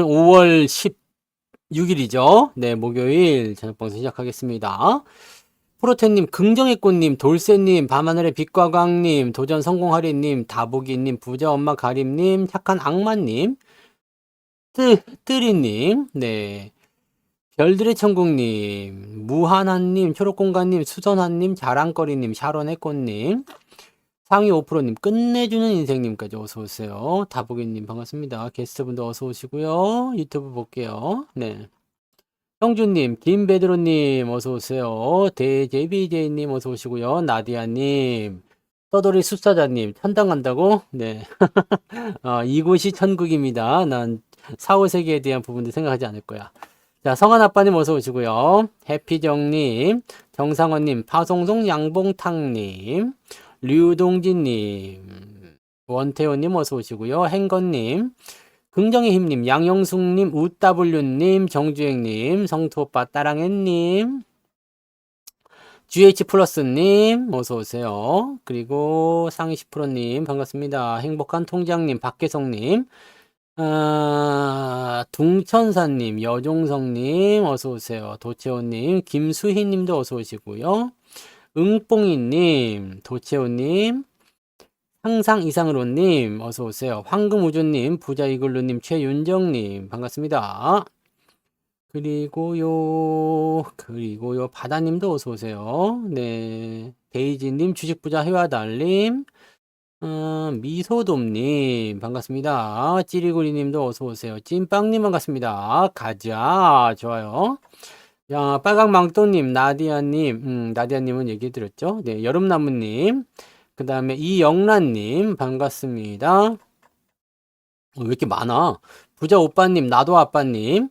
5월 16일이죠. 네, 목요일 저녁 방송 시작하겠습니다. 프로테님, 긍정의 꽃님, 돌쇠님, 밤하늘의 빛과 광님, 도전 성공하리님, 다보기님, 부자 엄마 가림님, 착한 악마님, 뜨리님, 네, 별들의 천국님, 무한한님, 초록공간님, 수선한님, 자랑거리님, 샤론의 꽃님, 상위 5%님, 끝내주는 인생님까지 어서오세요. 다보기님 반갑습니다. 게스트분도 어서오시고요. 유튜브 볼게요. 네. 형주님, 김베드로님 어서오세요. 대제비제이님 어서오시고요. 나디아님, 떠돌이 숫사자님, 천당 간다고? 네. 이곳이 천국입니다. 난 사후세계에 대한 부분도 생각하지 않을 거야. 자, 성한아빠님 어서오시고요. 해피정님, 정상원님, 파송송 양봉탕님, 류동진님, 원태호님 어서오시고요. 행건님, 긍정의 힘님, 양영숙님, 우W님, 정주행님, 성투오빠 따랑해님, GH 플러스님, 어서오세요. 그리고 상위 10%님, 반갑습니다. 행복한 통장님, 박계성님, 둥천사님, 여종성님, 어서오세요. 도채호님, 김수희님도 어서오시고요. 응뽕이님, 도채호님, 항상 이상으로님, 어서오세요. 황금우주님, 부자이글루님, 최윤정님, 반갑습니다. 그리고요, 바다님도 어서오세요. 네. 데이지님, 주식부자 해와달님, 미소돔님, 반갑습니다. 찌리구리님도 어서오세요. 찐빵님, 반갑습니다. 가자. 좋아요. 야, 빨강망토님, 나디아님은 얘기해드렸죠. 네, 여름나무님, 그 다음에 이영란님, 반갑습니다. 왜 이렇게 많아? 부자 오빠님, 나도 아빠님,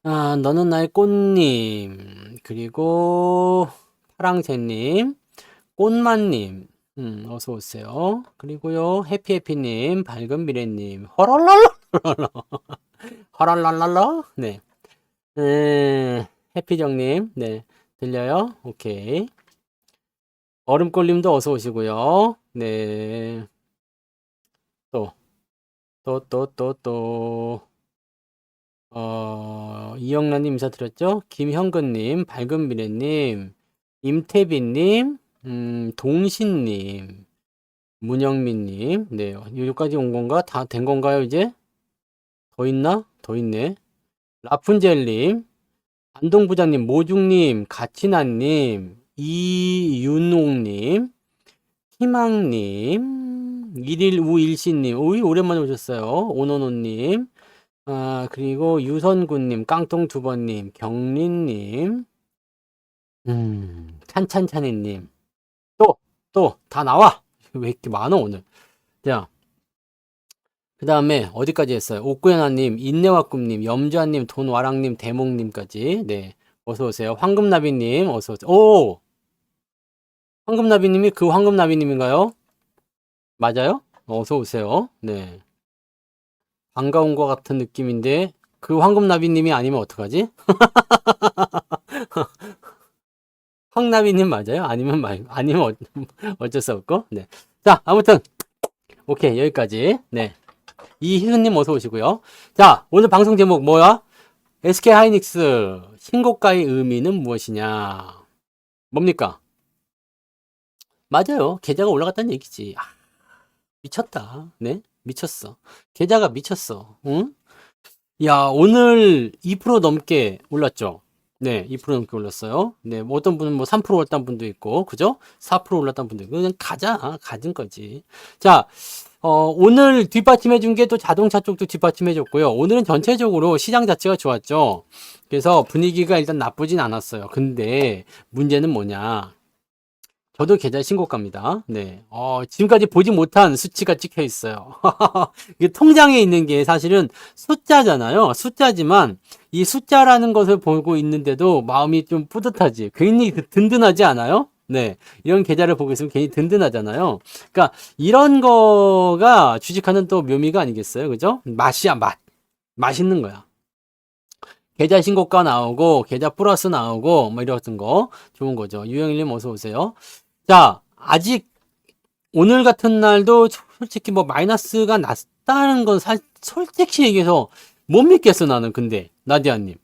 너는 나의 꽃님, 그리고 파랑새님, 꽃만님, 어서오세요. 그리고요, 해피해피님, 밝은미래님, 허랄랄라, 허랄랄랄라, 네. 해피정님, 네. 들려요? 오케이. 얼음골님도 어서오시고요. 네. 또. 이영란님 인사드렸죠? 김형근님, 밝은미래님, 임태빈님, 동신님, 문영민님, 네, 여기까지 온 건가? 다 된 건가요, 이제? 더 있나? 더 있네. 라푼젤님, 안동부장님, 모중님, 가치나님, 이윤옥님, 희망님, 115일씨님, 오이, 오랜만에 오셨어요. 오노노님, 그리고 유선구님, 깡통두번님, 경린님, 찬찬찬이님, 다 나와! 왜 이렇게 많아, 오늘? 자, 그 다음에 어디까지 했어요? 옥구현아님, 인내와꿈님, 염주아님, 돈와랑님, 대목님까지. 네. 어서오세요. 황금나비님, 어서오세요. 오! 황금나비님이 그 황금나비님인가요? 맞아요? 어서오세요. 네. 반가운 것 같은 느낌인데, 그 황금나비님이 아니면 어떡하지? 황나비님 맞아요? 아니면 어쩔 수 없고. 네. 자, 아무튼, 오케이, 여기까지. 네. 이희수님 어서 오시고요. 자, 오늘 방송 제목 뭐야? SK 하이닉스 신고가의 의미는 무엇이냐? 뭡니까? 맞아요. 계좌가 올라갔다는 얘기지. 미쳤다. 네? 미쳤어. 계좌가 미쳤어. 응? 야, 오늘 2% 넘게 올랐죠? 네, 2% 넘게 올랐어요. 네, 뭐 어떤 분은 뭐 3% 올랐다는 분도 있고, 그죠? 4% 올랐다는 분도 있고, 그냥 가진 거지. 자, 오늘 뒷받침해 준 게 또 자동차 쪽도 뒷받침해 줬고요. 오늘은 전체적으로 시장 자체가 좋았죠. 그래서 분위기가 일단 나쁘진 않았어요. 근데 문제는 뭐냐? 저도 계좌 신고가입니다. 네. 지금까지 보지 못한 수치가 찍혀 있어요. 이게 통장에 있는 게 사실은 숫자잖아요. 숫자지만 이 숫자라는 것을 보고 있는데도 마음이 좀 뿌듯하지. 괜히 든든하지 않아요? 네. 이런 계좌를 보고 있으면 괜히 든든하잖아요. 그러니까 이런 거가 주식하는 또 묘미가 아니겠어요? 그죠? 맛이야, 맛. 맛있는 거야. 계좌 신고가 나오고 계좌 플러스 나오고 뭐 이런 거 좋은 거죠. 유영일님 어서 오세요. 자, 아직 오늘 같은 날도 솔직히 뭐 마이너스가 났다는 건 솔직히 얘기해서 못 믿겠어, 나는. 근데 나디아님,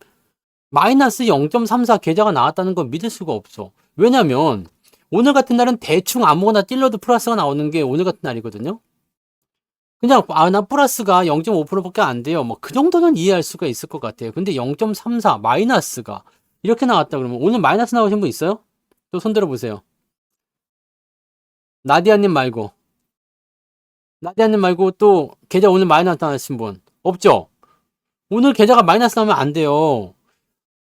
마이너스 0.34 계좌가 나왔다는 건 믿을 수가 없어. 왜냐면 오늘 같은 날은 대충 아무거나 찔러도 플러스가 나오는 게 오늘 같은 날이거든요. 그냥 나 플러스가 0.5%밖에 안 돼요. 뭐 그 정도는 이해할 수가 있을 것 같아요. 근데 0.34 마이너스가 이렇게 나왔다 그러면 오늘 마이너스 나오신 분 있어요? 또 손 들어보세요. 나디아님 말고. 나디아님 말고 또 계좌 오늘 마이너스 나신 분 없죠? 오늘 계좌가 마이너스 나면 안 돼요.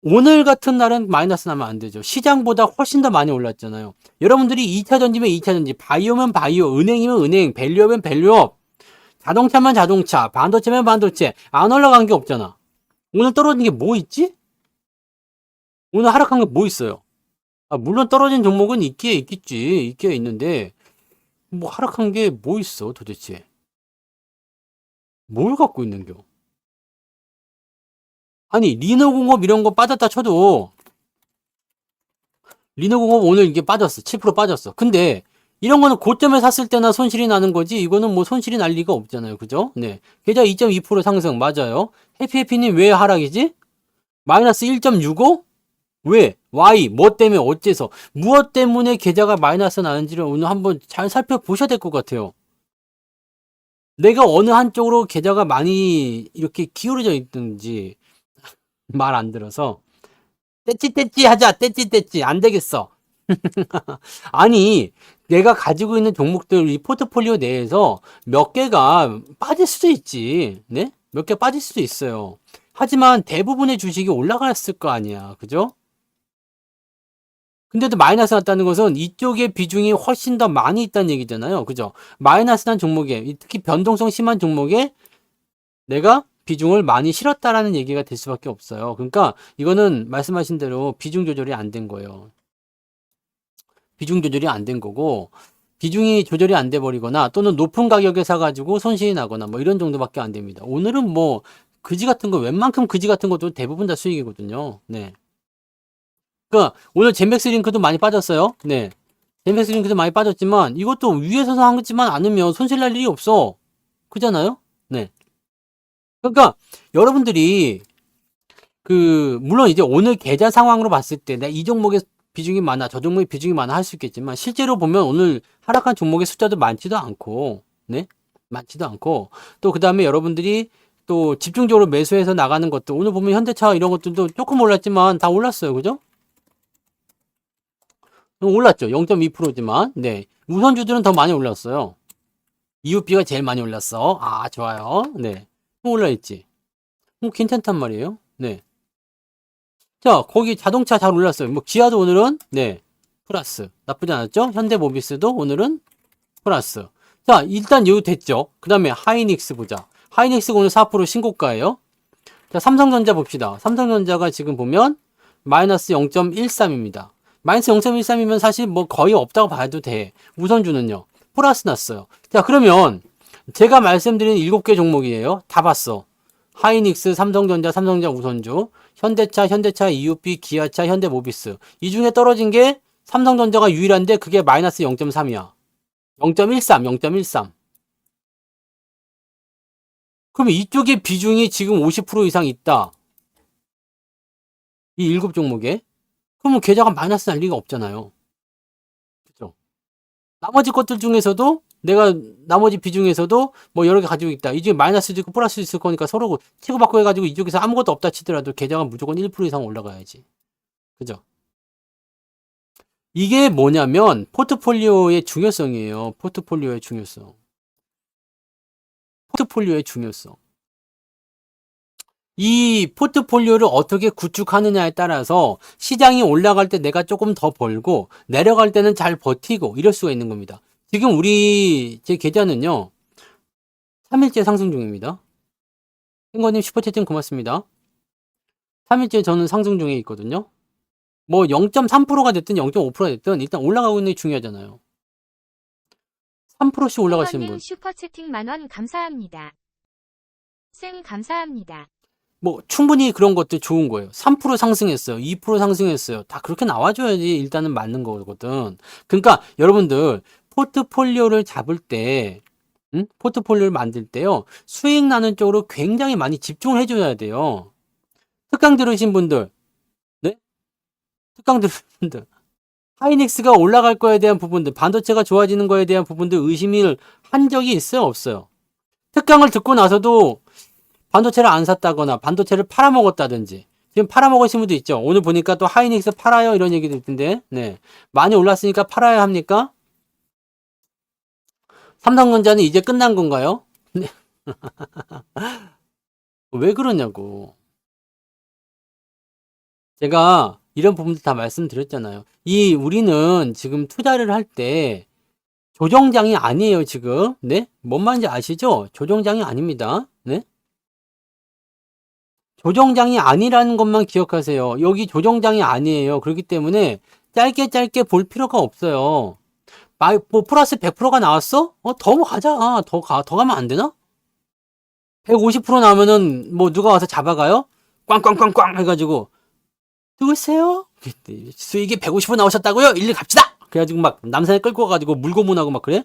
오늘 같은 날은 마이너스 나면 안 되죠. 시장보다 훨씬 더 많이 올랐잖아요. 여러분들이 2차 전지면 2차 전지, 바이오면 바이오, 은행이면 은행, 밸류업면 밸류업, 자동차면 자동차, 반도체면 반도체, 안 올라간 게 없잖아. 오늘 떨어진 게 뭐 있지? 오늘 하락한 게 뭐 있어요? 물론 떨어진 종목은 있겠지. 있게 있는데, 뭐 하락한 게 뭐 있어, 도대체? 뭘 갖고 있는겨? 아니, 리너공업 이런 거 빠졌다 쳐도, 리너공업 오늘 이게 빠졌어. 7% 빠졌어. 근데, 이런 거는 고점에 샀을 때나 손실이 나는 거지, 이거는 뭐 손실이 날 리가 없잖아요. 그죠? 네. 계좌 2.2% 상승, 맞아요. 해피해피님 왜 하락이지? 마이너스 1.65? 왜? Y, 뭐 때문에, 어째서, 무엇 때문에 계좌가 마이너스 나는지를 오늘 한번 잘 살펴보셔야 될 것 같아요. 내가 어느 한쪽으로 계좌가 많이 이렇게 기울어져 있든지, 말 안 들어서, 떼찌떼찌 하자, 떼찌떼찌. 안 되겠어. 아니, 내가 가지고 있는 종목들, 이 포트폴리오 내에서 몇 개가 빠질 수도 있지. 네? 몇 개 빠질 수도 있어요. 하지만 대부분의 주식이 올라갔을 거 아니야. 그죠? 근데도 마이너스 났다는 것은 이쪽의 비중이 훨씬 더 많이 있다는 얘기잖아요. 그죠? 마이너스 난 종목에, 특히 변동성 심한 종목에 내가 비중을 많이 실었다라는 얘기가 될 수밖에 없어요. 그러니까 이거는 말씀하신 대로 비중 조절이 안 된 거예요. 비중 조절이 안 된 거고, 비중이 조절이 안 돼 버리거나 또는 높은 가격에 사가지고 손실이 나거나 뭐 이런 정도밖에 안 됩니다. 오늘은 뭐 그지 같은 거, 웬만큼 그지 같은 것도 대부분 다 수익이거든요. 네. 그러니까 오늘 젠백스 링크도 많이 빠졌어요. 네. 젠백스 링크도 많이 빠졌지만 이것도 위에서 한지만 않으면 손실 날 일이 없어. 그잖아요? 네. 그러니까 여러분들이 물론 이제 오늘 계좌 상황으로 봤을 때 내가 이 종목의 비중이 많아, 저 종목의 비중이 많아 할 수 있겠지만 실제로 보면 오늘 하락한 종목의 숫자도 많지도 않고, 네? 많지도 않고, 또 그 다음에 여러분들이 또 집중적으로 매수해서 나가는 것도 오늘 보면 현대차 이런 것들도 조금 올랐지만 다 올랐어요. 그죠? 올랐죠. 0.2%지만. 네. 우선주들은 더 많이 올랐어요. 이웃비가 제일 많이 올랐어. 아, 좋아요. 네. 올라있지. 괜찮단 말이에요. 네. 자, 거기 자동차 잘 올랐어요. 뭐, 기아도 오늘은, 네. 플러스. 나쁘지 않았죠? 현대모비스도 오늘은 플러스. 자, 일단 요 됐죠? 그 다음에 하이닉스 보자. 하이닉스가 오늘 4% 신고가예요. 자, 삼성전자 봅시다. 삼성전자가 지금 보면 마이너스 0.13입니다. 마이너스 0.13이면 사실 뭐 거의 없다고 봐도 돼. 우선주는요. 플러스 났어요. 자, 그러면 제가 말씀드린 7개 종목이에요. 다 봤어. 하이닉스, 삼성전자, 삼성전자 우선주, 현대차, 이웃비, 기아차, 현대모비스. 이 중에 떨어진 게 삼성전자가 유일한데 그게 마이너스 0.3이야. 0.13, 0.13. 그러면 이쪽에 비중이 지금 50% 이상 있다. 이 7종목에. 그러면 계좌가 마이너스 날 리가 없잖아요. 그죠? 나머지 것들 중에서도 내가 나머지 비중에서도 뭐 여러 개 가지고 있다. 이 중에 마이너스도 있고 플러스도 있을 거니까 서로 치고받고 해가지고 이쪽에서 아무것도 없다 치더라도 계좌가 무조건 1% 이상 올라가야지. 그죠? 이게 뭐냐면 포트폴리오의 중요성이에요. 포트폴리오의 중요성. 포트폴리오의 중요성. 이 포트폴리오를 어떻게 구축하느냐에 따라서 시장이 올라갈 때 내가 조금 더 벌고 내려갈 때는 잘 버티고 이럴 수가 있는 겁니다. 지금 제 계좌는요. 3일째 상승 중입니다. 행거님 슈퍼채팅 고맙습니다. 3일째 저는 상승 중에 있거든요. 뭐 0.3%가 됐든 0.5%가 됐든 일단 올라가고 있는 게 중요하잖아요. 3%씩 올라가시는 분. 슈퍼채팅 만원 감사합니다. 쌤 감사합니다. 뭐 충분히 그런 것들 좋은 거예요. 3% 상승했어요. 2% 상승했어요. 다 그렇게 나와줘야지 일단은 맞는 거거든. 그러니까 여러분들 포트폴리오를 잡을 때 응? 포트폴리오를 만들 때요. 수익 나는 쪽으로 굉장히 많이 집중을 해줘야 돼요. 특강 들으신 분들, 네? 특강 들으신 분들. 하이닉스가 올라갈 거에 대한 부분들, 반도체가 좋아지는 거에 대한 부분들 의심을 한 적이 있어요, 없어요? 특강을 듣고 나서도 반도체를 안 샀다거나 반도체를 팔아먹었다든지 지금 팔아먹으신 분도 있죠. 오늘 보니까 또 하이닉스 팔아요 이런 얘기도 있던데 네. 많이 올랐으니까 팔아야 합니까? 삼성전자는 이제 끝난 건가요? 네. 왜 그러냐고. 제가 이런 부분들 다 말씀드렸잖아요. 우리는 지금 투자를 할 때 조정장이 아니에요, 지금. 네? 뭔 말인지 아시죠? 조정장이 아닙니다. 네? 조정장이 아니라는 것만 기억하세요. 여기 조정장이 아니에요. 그렇기 때문에 짧게 볼 필요가 없어요. 뭐 플러스 100%가 나왔어? 더 가자. 더 가면 안 되나? 150% 나오면은 뭐 누가 와서 잡아가요? 꽝꽝꽝꽝 해가지고 누구세요? 수익이 150% 나오셨다고요? 일일 갑시다. 그래가지고 막 남산에 끌고 가가지고 물고문하고 막 그래?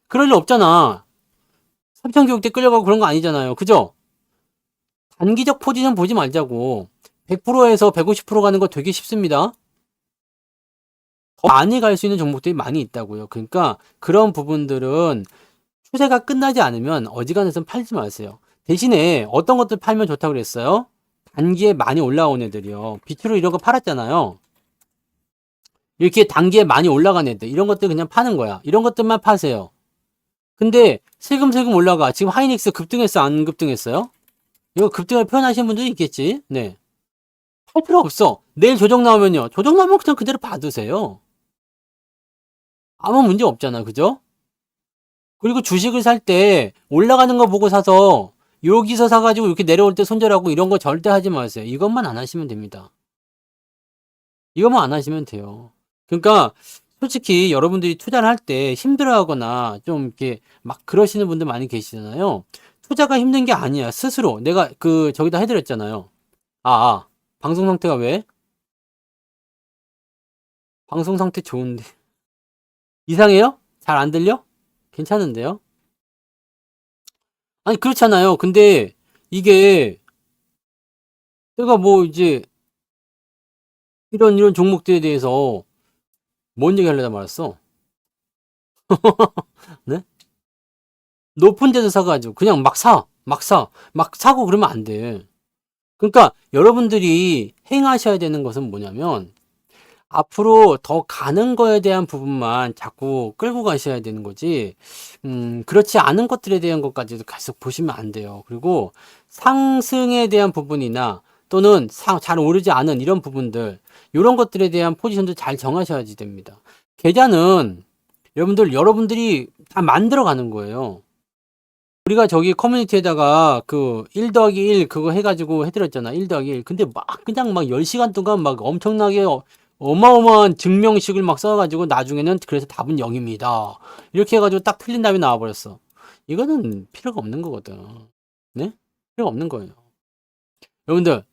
그럴 일 없잖아. 삼천교육대 끌려가고 그런 거 아니잖아요. 그죠? 단기적 포지션 보지 말자고. 100%에서 150% 가는 거 되게 쉽습니다. 더 많이 갈 수 있는 종목들이 많이 있다고요. 그러니까 그런 부분들은 추세가 끝나지 않으면 어지간해서 팔지 마세요. 대신에 어떤 것들 팔면 좋다고 그랬어요? 단기에 많이 올라온 애들이요. 비트로 이런 거 팔았잖아요. 이렇게 단기에 많이 올라간 애들 이런 것들 그냥 파는 거야. 이런 것들만 파세요. 근데 슬금슬금 올라가. 지금 하이닉스 급등했어 안 급등했어요? 이거 급등을 표현하시는 분들이 있겠지. 네. 팔 필요 없어. 내일 조정 나오면요. 조정 나오면 그냥 그대로 받으세요. 아무 문제 없잖아. 그죠? 그리고 주식을 살 때 올라가는 거 보고 사서 여기서 사가지고 이렇게 내려올 때 손절하고 이런 거 절대 하지 마세요. 이것만 안 하시면 됩니다. 이것만 안 하시면 돼요. 그러니까 솔직히 여러분들이 투자를 할 때 힘들어하거나 좀 이렇게 막 그러시는 분들 많이 계시잖아요. 투자가 힘든 게 아니야. 스스로 내가 저기다 해드렸잖아요. 방송 상태가 왜? 방송 상태 좋은데 이상해요? 잘 안 들려? 괜찮은데요? 아니 그렇잖아요. 근데 이게 내가 뭐 이제 이런 종목들에 대해서 뭔 얘기 하려다 말았어? 네? 높은 데서 사가지고 그냥 막 사고 그러면 안 돼. 그러니까 여러분들이 행하셔야 되는 것은 뭐냐면 앞으로 더 가는 거에 대한 부분만 자꾸 끌고 가셔야 되는 거지. 그렇지 않은 것들에 대한 것까지도 계속 보시면 안 돼요. 그리고 상승에 대한 부분이나 또는 잘 오르지 않은 이런 부분들, 이런 것들에 대한 포지션도 잘 정하셔야지 됩니다. 계좌는 여러분들이 다 만들어 가는 거예요. 우리가 저기 커뮤니티에다가 1 더하기 1 그거 해가지고 해드렸잖아. 1 더하기 1. 근데 그냥 막 10시간 동안 막 엄청나게 어마어마한 증명식을 막 써가지고 나중에는 그래서 답은 0입니다. 이렇게 해가지고 딱 틀린 답이 나와버렸어. 이거는 필요가 없는 거거든. 네? 필요가 없는 거예요. 여러분들,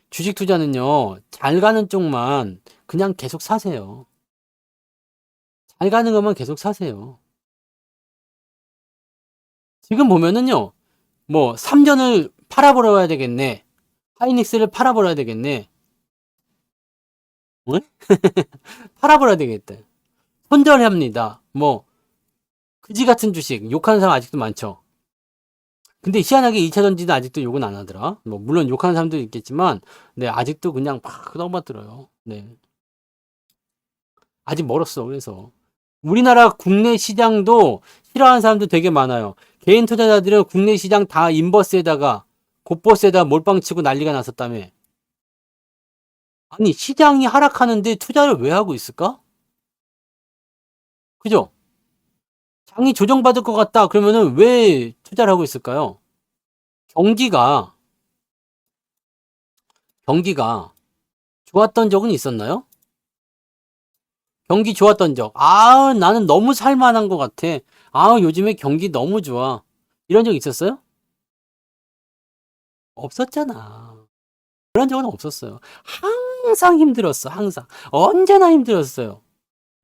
주식 투자는요, 잘 가는 쪽만 그냥 계속 사세요. 잘 가는 것만 계속 사세요. 지금 보면은요, 뭐, 삼전을 팔아버려야 되겠네. 하이닉스를 팔아버려야 되겠네. 응? 팔아버려야 되겠다. 손절합니다. 뭐, 그지 같은 주식, 욕하는 사람 아직도 많죠. 근데 희한하게 2차전지는 아직도 욕은 안 하더라. 뭐, 물론 욕하는 사람도 있겠지만, 네, 아직도 그냥 막 넘어들어요. 네. 아직 멀었어, 그래서. 우리나라 국내 시장도 싫어하는 사람도 되게 많아요. 개인 투자자들은 국내 시장 다 인버스에다가, 곧버스에다 몰빵 치고 난리가 났었다며. 아니, 시장이 하락하는데 투자를 왜 하고 있을까? 그죠? 장이 조정받을 것 같다. 그러면은 왜 투자를 하고 있을까요? 경기가, 경기가 좋았던 적은 있었나요? 경기 좋았던 적. 나는 너무 살만한 것 같아. 요즘에 경기 너무 좋아. 이런 적 있었어요? 없었잖아. 그런 적은 없었어요. 항상 힘들었어, 항상. 언제나 힘들었어요.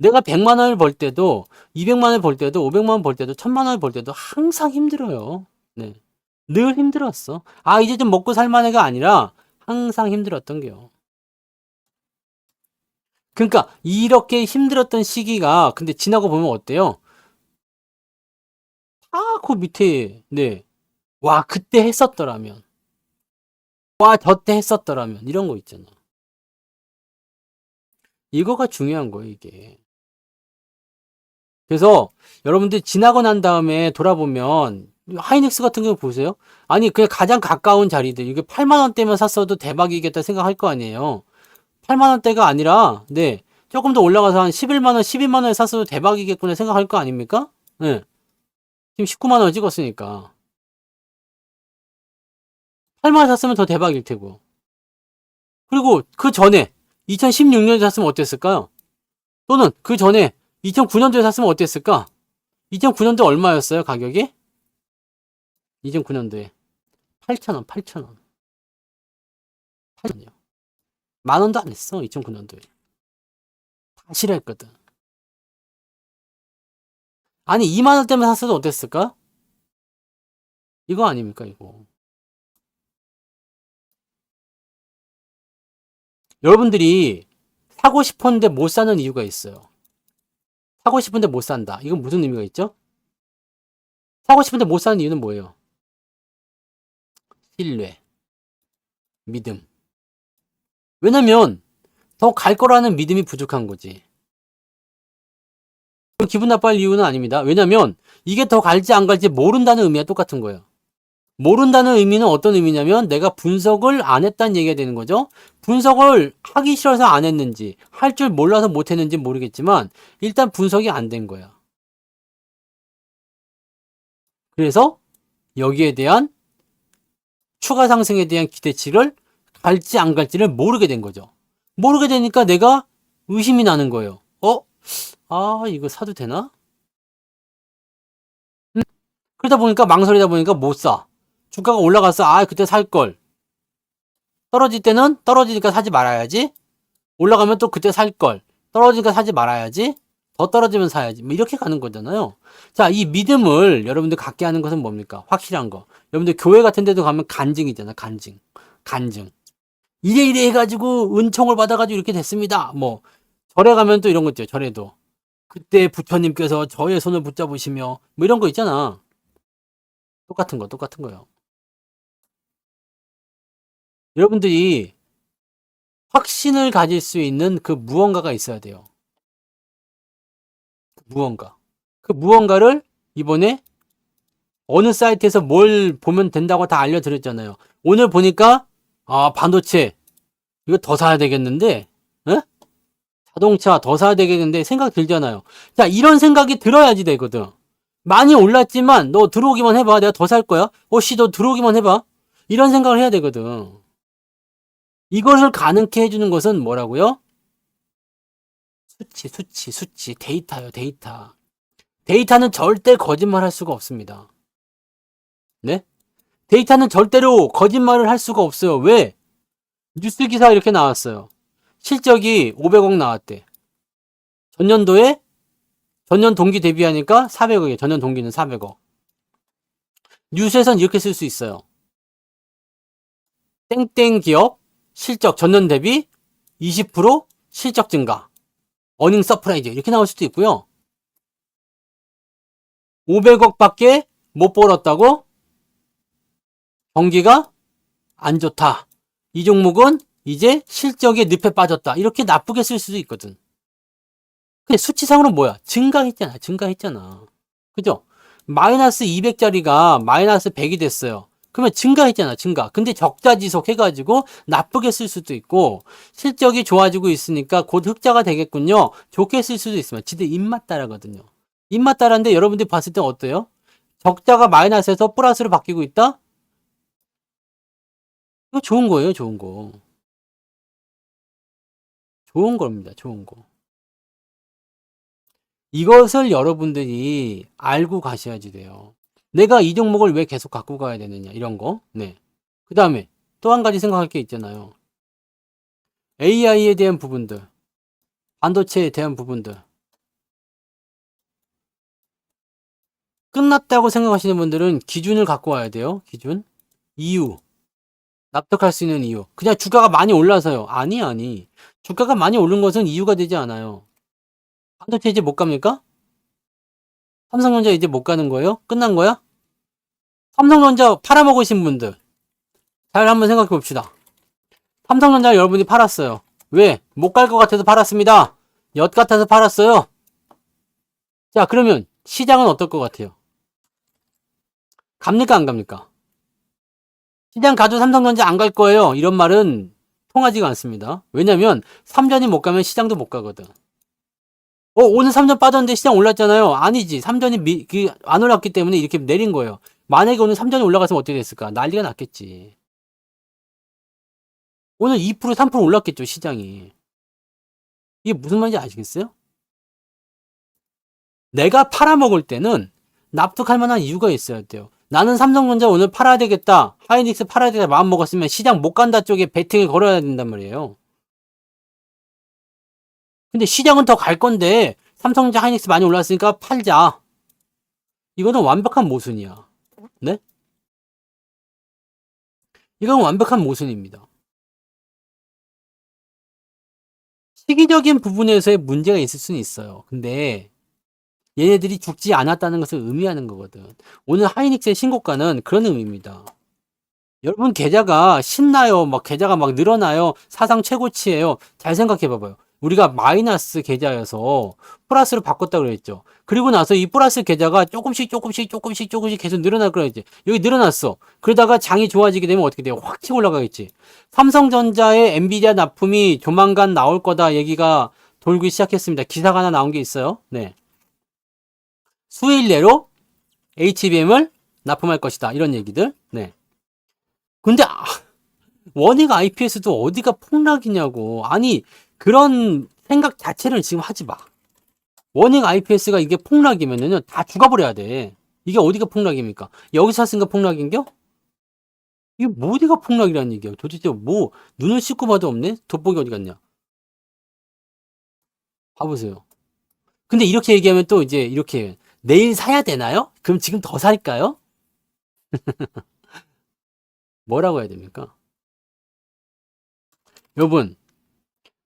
내가 100만 원을 벌 때도 200만 원을 벌 때도 500만 원 벌 때도 1000만 원을 벌 때도 항상 힘들어요. 네. 늘 힘들었어. 아, 이제 좀 먹고 살만해가 아니라 항상 힘들었던 게요. 그러니까 이렇게 힘들었던 시기가 근데 지나고 보면 어때요? 아, 그 밑에 네. 와, 그때 했었더라면. 와, 저때 했었더라면 이런 거 있잖아. 이거가 중요한 거예요, 이게. 그래서 여러분들 지나고 난 다음에 돌아보면 하이닉스 같은 거 보세요. 아니 그냥 가장 가까운 자리들 이게 8만 원대면 샀어도 대박이겠다 생각할 거 아니에요. 8만 원대가 아니라 네 조금 더 올라가서 한 11만 원, 12만 원에 샀어도 대박이겠구나 생각할 거 아닙니까? 네. 지금 19만 원 찍었으니까 8만 원 샀으면 더 대박일 테고. 그리고 그 전에 2016년에 샀으면 어땠을까요? 또는 그 전에 2009년도에 샀으면 어땠을까? 2009년도 얼마였어요, 가격이? 2009년도에 8,000원, 8,000원. 8,000원이요. 만 원도 안 했어, 2009년도에. 다 싫어했거든. 아니, 2만 원 때문에 샀어도 어땠을까? 이거 아닙니까, 이거. 여러분들이 사고 싶었는데 못 사는 이유가 있어요. 사고 싶은데 못 산다. 이건 무슨 의미가 있죠? 사고 싶은데 못 사는 이유는 뭐예요? 신뢰, 믿음. 왜냐면 더 갈 거라는 믿음이 부족한 거지. 기분 나빠할 이유는 아닙니다. 왜냐면 이게 더 갈지 안 갈지 모른다는 의미와 똑같은 거예요. 모른다는 의미는 어떤 의미냐면 내가 분석을 안 했다는 얘기가 되는 거죠. 분석을 하기 싫어서 안 했는지 할 줄 몰라서 못 했는지 모르겠지만 일단 분석이 안 된 거야. 그래서 여기에 대한 추가 상승에 대한 기대치를 갈지 안 갈지를 모르게 된 거죠. 모르게 되니까 내가 의심이 나는 거예요. 아, 이거 사도 되나? 그러다 보니까 망설이다 보니까 못 사. 주가가 올라갔어. 아, 그때 살 걸. 떨어질 때는 떨어지니까 사지 말아야지. 올라가면 또 그때 살 걸. 떨어지니까 사지 말아야지. 더 떨어지면 사야지. 뭐 이렇게 가는 거잖아요. 자, 이 믿음을 여러분들 갖게 하는 것은 뭡니까? 확실한 거. 여러분들 교회 같은 데도 가면 간증이잖아. 간증. 간증. 이래 해가지고 은총을 받아가지고 이렇게 됐습니다. 뭐 절에 가면 또 이런 거 있죠. 절에도. 그때 부처님께서 저의 손을 붙잡으시며 뭐 이런 거 있잖아. 똑같은 거, 똑같은 거요. 여러분들이 확신을 가질 수 있는 그 무언가가 있어야 돼요. 무언가. 그 무언가를 이번에 어느 사이트에서 뭘 보면 된다고 다 알려드렸잖아요. 오늘 보니까 아, 반도체 이거 더 사야 되겠는데, 에? 자동차 더 사야 되겠는데 생각 들잖아요. 자, 이런 생각이 들어야지 되거든. 많이 올랐지만 너 들어오기만 해봐. 내가 더 살 거야. 씨, 너 들어오기만 해봐. 이런 생각을 해야 되거든. 이것을 가능케 해주는 것은 뭐라고요? 수치, 데이터요, 데이터. 데이터는 절대 거짓말 할 수가 없습니다. 네? 데이터는 절대로 거짓말을 할 수가 없어요. 왜? 뉴스 기사 이렇게 나왔어요. 실적이 500억 나왔대. 전년도에 전년 동기 대비하니까 400억이에요. 전년 동기는 400억. 뉴스에선 이렇게 쓸 수 있어요. 땡땡 기업 실적 전년 대비 20% 실적 증가. 어닝 서프라이즈 이렇게 나올 수도 있고요. 500억밖에 못 벌었다고? 경기가 안 좋다. 이 종목은 이제 실적의 늪에 빠졌다. 이렇게 나쁘게 쓸 수도 있거든. 근데 수치상으로는 뭐야? 증가했잖아. 증가했잖아. 그죠? 마이너스 200짜리가 마이너스 100이 됐어요. 그러면 증가했잖아. 증가. 근데 적자 지속 해가지고 나쁘게 쓸 수도 있고 실적이 좋아지고 있으니까 곧 흑자가 되겠군요. 좋게 쓸 수도 있으면 지들 입맛 따라거든요. 입맛 따라인데 여러분들이 봤을 때 어때요? 적자가 마이너스에서 플러스로 바뀌고 있다? 이거 좋은 거예요. 좋은 거. 좋은 겁니다. 좋은 거. 이것을 여러분들이 알고 가셔야지 돼요. 내가 이 종목을 왜 계속 갖고 가야 되느냐 이런 거. 네. 그 다음에 또 한 가지 생각할 게 있잖아요. AI에 대한 부분들, 반도체에 대한 부분들. 끝났다고 생각하시는 분들은 기준을 갖고 와야 돼요. 기준. 이유. 납득할 수 있는 이유. 그냥 주가가 많이 올라서요. 아니. 주가가 많이 오른 것은 이유가 되지 않아요. 반도체 이제 못 갑니까? 삼성전자 이제 못 가는 거예요? 끝난 거야? 삼성전자 팔아먹으신 분들. 잘 한번 생각해 봅시다. 삼성전자 여러분이 팔았어요. 왜? 못 갈 것 같아서 팔았습니다. 엿 같아서 팔았어요. 자, 그러면 시장은 어떨 것 같아요? 갑니까, 안 갑니까? 시장 가도 삼성전자 안 갈 거예요. 이런 말은 통하지가 않습니다. 왜냐면 삼전이 못 가면 시장도 못 가거든. 오늘 삼전 빠졌는데 시장 올랐잖아요. 아니지. 삼전이 안 올랐기 때문에 이렇게 내린 거예요. 만약에 오늘 삼전이 올라갔으면 어떻게 됐을까? 난리가 났겠지. 오늘 2% 3% 올랐겠죠, 시장이. 이게 무슨 말인지 아시겠어요? 내가 팔아먹을 때는 납득할 만한 이유가 있어야 돼요. 나는 삼성전자 오늘 팔아야 되겠다. 하이닉스 팔아야 되겠다. 마음 먹었으면 시장 못 간다 쪽에 베팅을 걸어야 된단 말이에요. 근데 시장은 더 갈 건데 삼성전자 하이닉스 많이 올랐으니까 팔자. 이거는 완벽한 모순이야. 네? 이건 완벽한 모순입니다. 시기적인 부분에서의 문제가 있을 수는 있어요. 근데 얘네들이 죽지 않았다는 것을 의미하는 거거든. 오늘 하이닉스의 신고가는 그런 의미입니다. 여러분 계좌가 신나요? 막 계좌가 막 늘어나요? 사상 최고치예요? 잘 생각해 봐봐요. 우리가 마이너스 계좌여서 플러스로 바꿨다 그랬죠. 그리고 나서 이 플러스 계좌가 조금씩 계속 늘어날 거야지. 여기 늘어났어. 그러다가 장이 좋아지게 되면 어떻게 돼요? 확 치고 올라가겠지. 삼성전자의 엔비디아 납품이 조만간 나올 거다 얘기가 돌기 시작했습니다. 기사가 하나 나온 게 있어요. 네. 수일 내로 HBM을 납품할 것이다. 이런 얘기들. 네. 근데 원익 IPS도 어디가 폭락이냐고. 아니 그런 생각 자체를 지금 하지 마. 원익 IPS가 이게 폭락이면은요 다 죽어버려야 돼. 이게 어디가 폭락입니까? 여기서 샀으니까 폭락인겨? 이게 뭐 어디가 폭락이라는 얘기야. 도대체 뭐 눈을 씻고 봐도 없네? 돋보기 어디 갔냐? 봐보세요. 근데 이렇게 얘기하면 또 이제 이렇게 내일 사야 되나요? 그럼 지금 더 살까요? 뭐라고 해야 됩니까? 여러분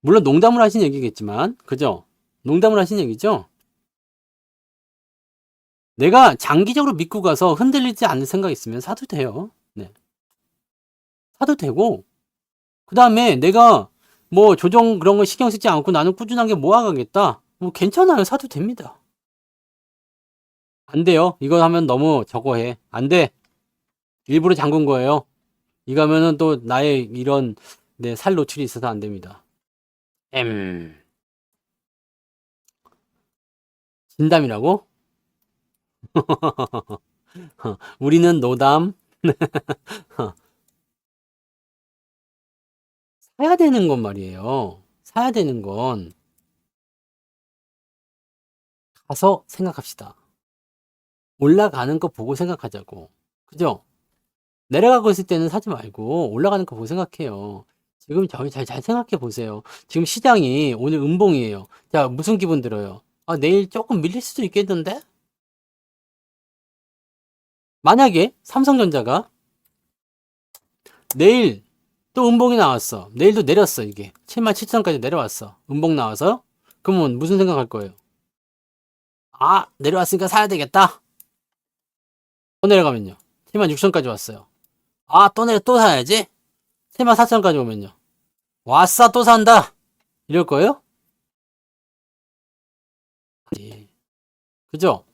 물론 농담을 하신 얘기겠지만 그죠? 농담을 하신 얘기죠? 내가 장기적으로 믿고 가서 흔들리지 않는 생각이 있으면 사도 돼요. 네. 사도 되고 그 다음에 내가 뭐 조정 그런 거 신경 쓰지 않고 나는 꾸준하게 모아가겠다. 뭐 괜찮아요. 사도 됩니다. 안 돼요. 이거 하면 너무 저거 해. 안 돼. 일부러 잠근 거예요. 이거 하면은 또 나의 이런 내 살 노출이 있어서 안 됩니다. 진담이라고? 우리는 노담. 사야 되는 건 말이에요. 사야 되는 건 가서 생각합시다. 올라가는 거 보고 생각하자고. 그죠? 내려가고 있을 때는 사지 말고 올라가는 거 보고 생각해요. 지금 저희 잘 생각해 보세요. 지금 시장이 오늘 음봉이에요. 자, 무슨 기분 들어요? 아, 내일 조금 밀릴 수도 있겠는데? 만약에 삼성전자가 내일 또 음봉이 나왔어. 내일도 내렸어, 이게. 77,000까지 내려왔어. 음봉 나와서? 그러면 무슨 생각할 거예요? 아, 내려왔으니까 사야 되겠다. 또 내려가면요. 76,000까지 왔어요. 아, 또 사야지? 74,000까지 오면요. 왔어, 또 산다. 이럴 거예요? 예. 그죠?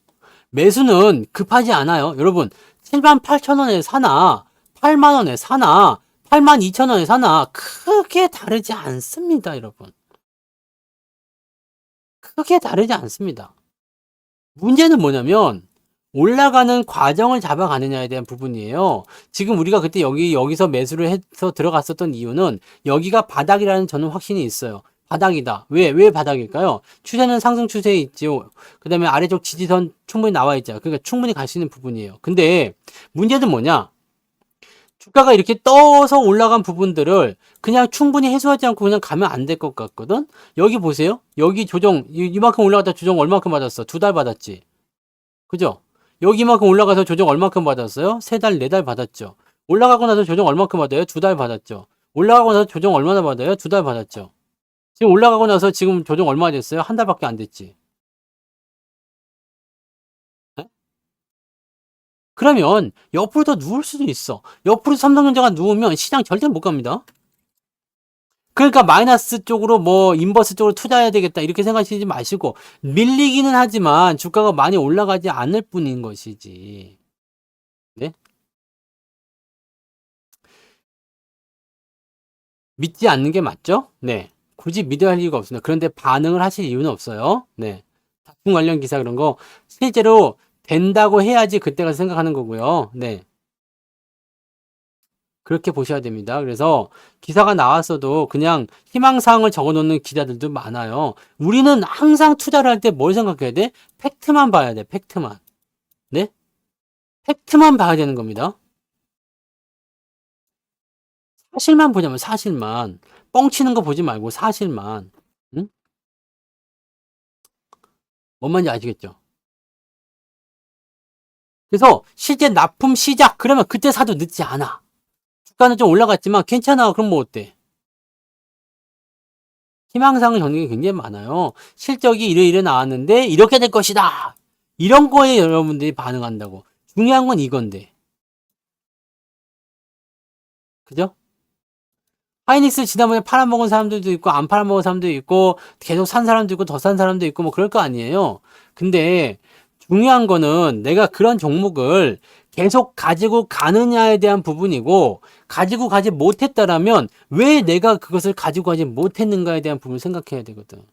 매수는 급하지 않아요. 여러분, 78,000원에 사나, 8만원에 사나, 82,000원에 사나, 크게 다르지 않습니다, 여러분. 크게 다르지 않습니다. 문제는 뭐냐면, 올라가는 과정을 잡아가느냐에 대한 부분이에요. 지금 우리가 그때 여기서 매수를 해서 들어갔었던 이유는 여기가 바닥이라는 저는 확신이 있어요. 바닥이다. 왜 바닥일까요? 추세는 상승 추세에 있지요. 그 다음에 아래쪽 지지선 충분히 나와 있죠. 그러니까 충분히 갈 수 있는 부분이에요. 근데 문제는 뭐냐? 주가가 이렇게 떠서 올라간 부분들을 그냥 충분히 해소하지 않고 그냥 가면 안 될 것 같거든? 여기 보세요. 여기 조정, 이만큼 올라갔다 조정 얼마큼 받았어? 2달 받았지. 그죠? 여기만큼 올라가서 조정 얼마큼 받았어요? 3달, 4달 받았죠. 올라가고 나서 조정 얼마큼 받아요? 2달 받았죠. 올라가고 나서 조정 얼마나 받아요? 2달 받았죠. 지금 올라가고 나서 지금 조정 얼마 됐어요? 1달밖에 안 됐지. 네? 그러면 옆으로 더 누울 수도 있어. 옆으로 삼성전자가 누우면 시장 절대 못 갑니다. 그러니까 마이너스 쪽으로 뭐 인버스 쪽으로 투자해야 되겠다 이렇게 생각하시지 마시고 밀리기는 하지만 주가가 많이 올라가지 않을 뿐인 것이지. 네? 믿지 않는 게 맞죠? 네. 굳이 믿어야 할 이유가 없습니다. 그런데 반응을 하실 이유는 없어요. 네. 작품 관련 기사 그런 거 실제로 된다고 해야지 그때가 생각하는 거고요. 네. 그렇게 보셔야 됩니다. 그래서 기사가 나왔어도 그냥 희망사항을 적어놓는 기자들도 많아요. 우리는 항상 투자를 할 때 뭘 생각해야 돼? 팩트만 봐야 돼. 팩트만. 네? 팩트만 봐야 되는 겁니다. 사실만 보자면 사실만. 뻥치는 거 보지 말고 사실만. 응? 뭔 말인지 아시겠죠? 그래서 실제 납품 시작 그러면 그때 사도 늦지 않아. 주가는 좀 올라갔지만 괜찮아. 그럼 뭐 어때? 희망사항을 적는 게 굉장히 많아요. 실적이 이래 나왔는데 이렇게 될 것이다. 이런 거에 여러분들이 반응한다고. 중요한 건 이건데. 그죠? 하이닉스 지난번에 팔아먹은 사람들도 있고 안 팔아먹은 사람도 있고 계속 산 사람도 있고 더 산 사람도 있고 뭐 그럴 거 아니에요. 근데 중요한 거는 내가 그런 종목을 계속 가지고 가느냐에 대한 부분이고 가지고 가지 못했다라면 왜 내가 그것을 가지고 가지 못했는가에 대한 부분을 생각해야 되거든.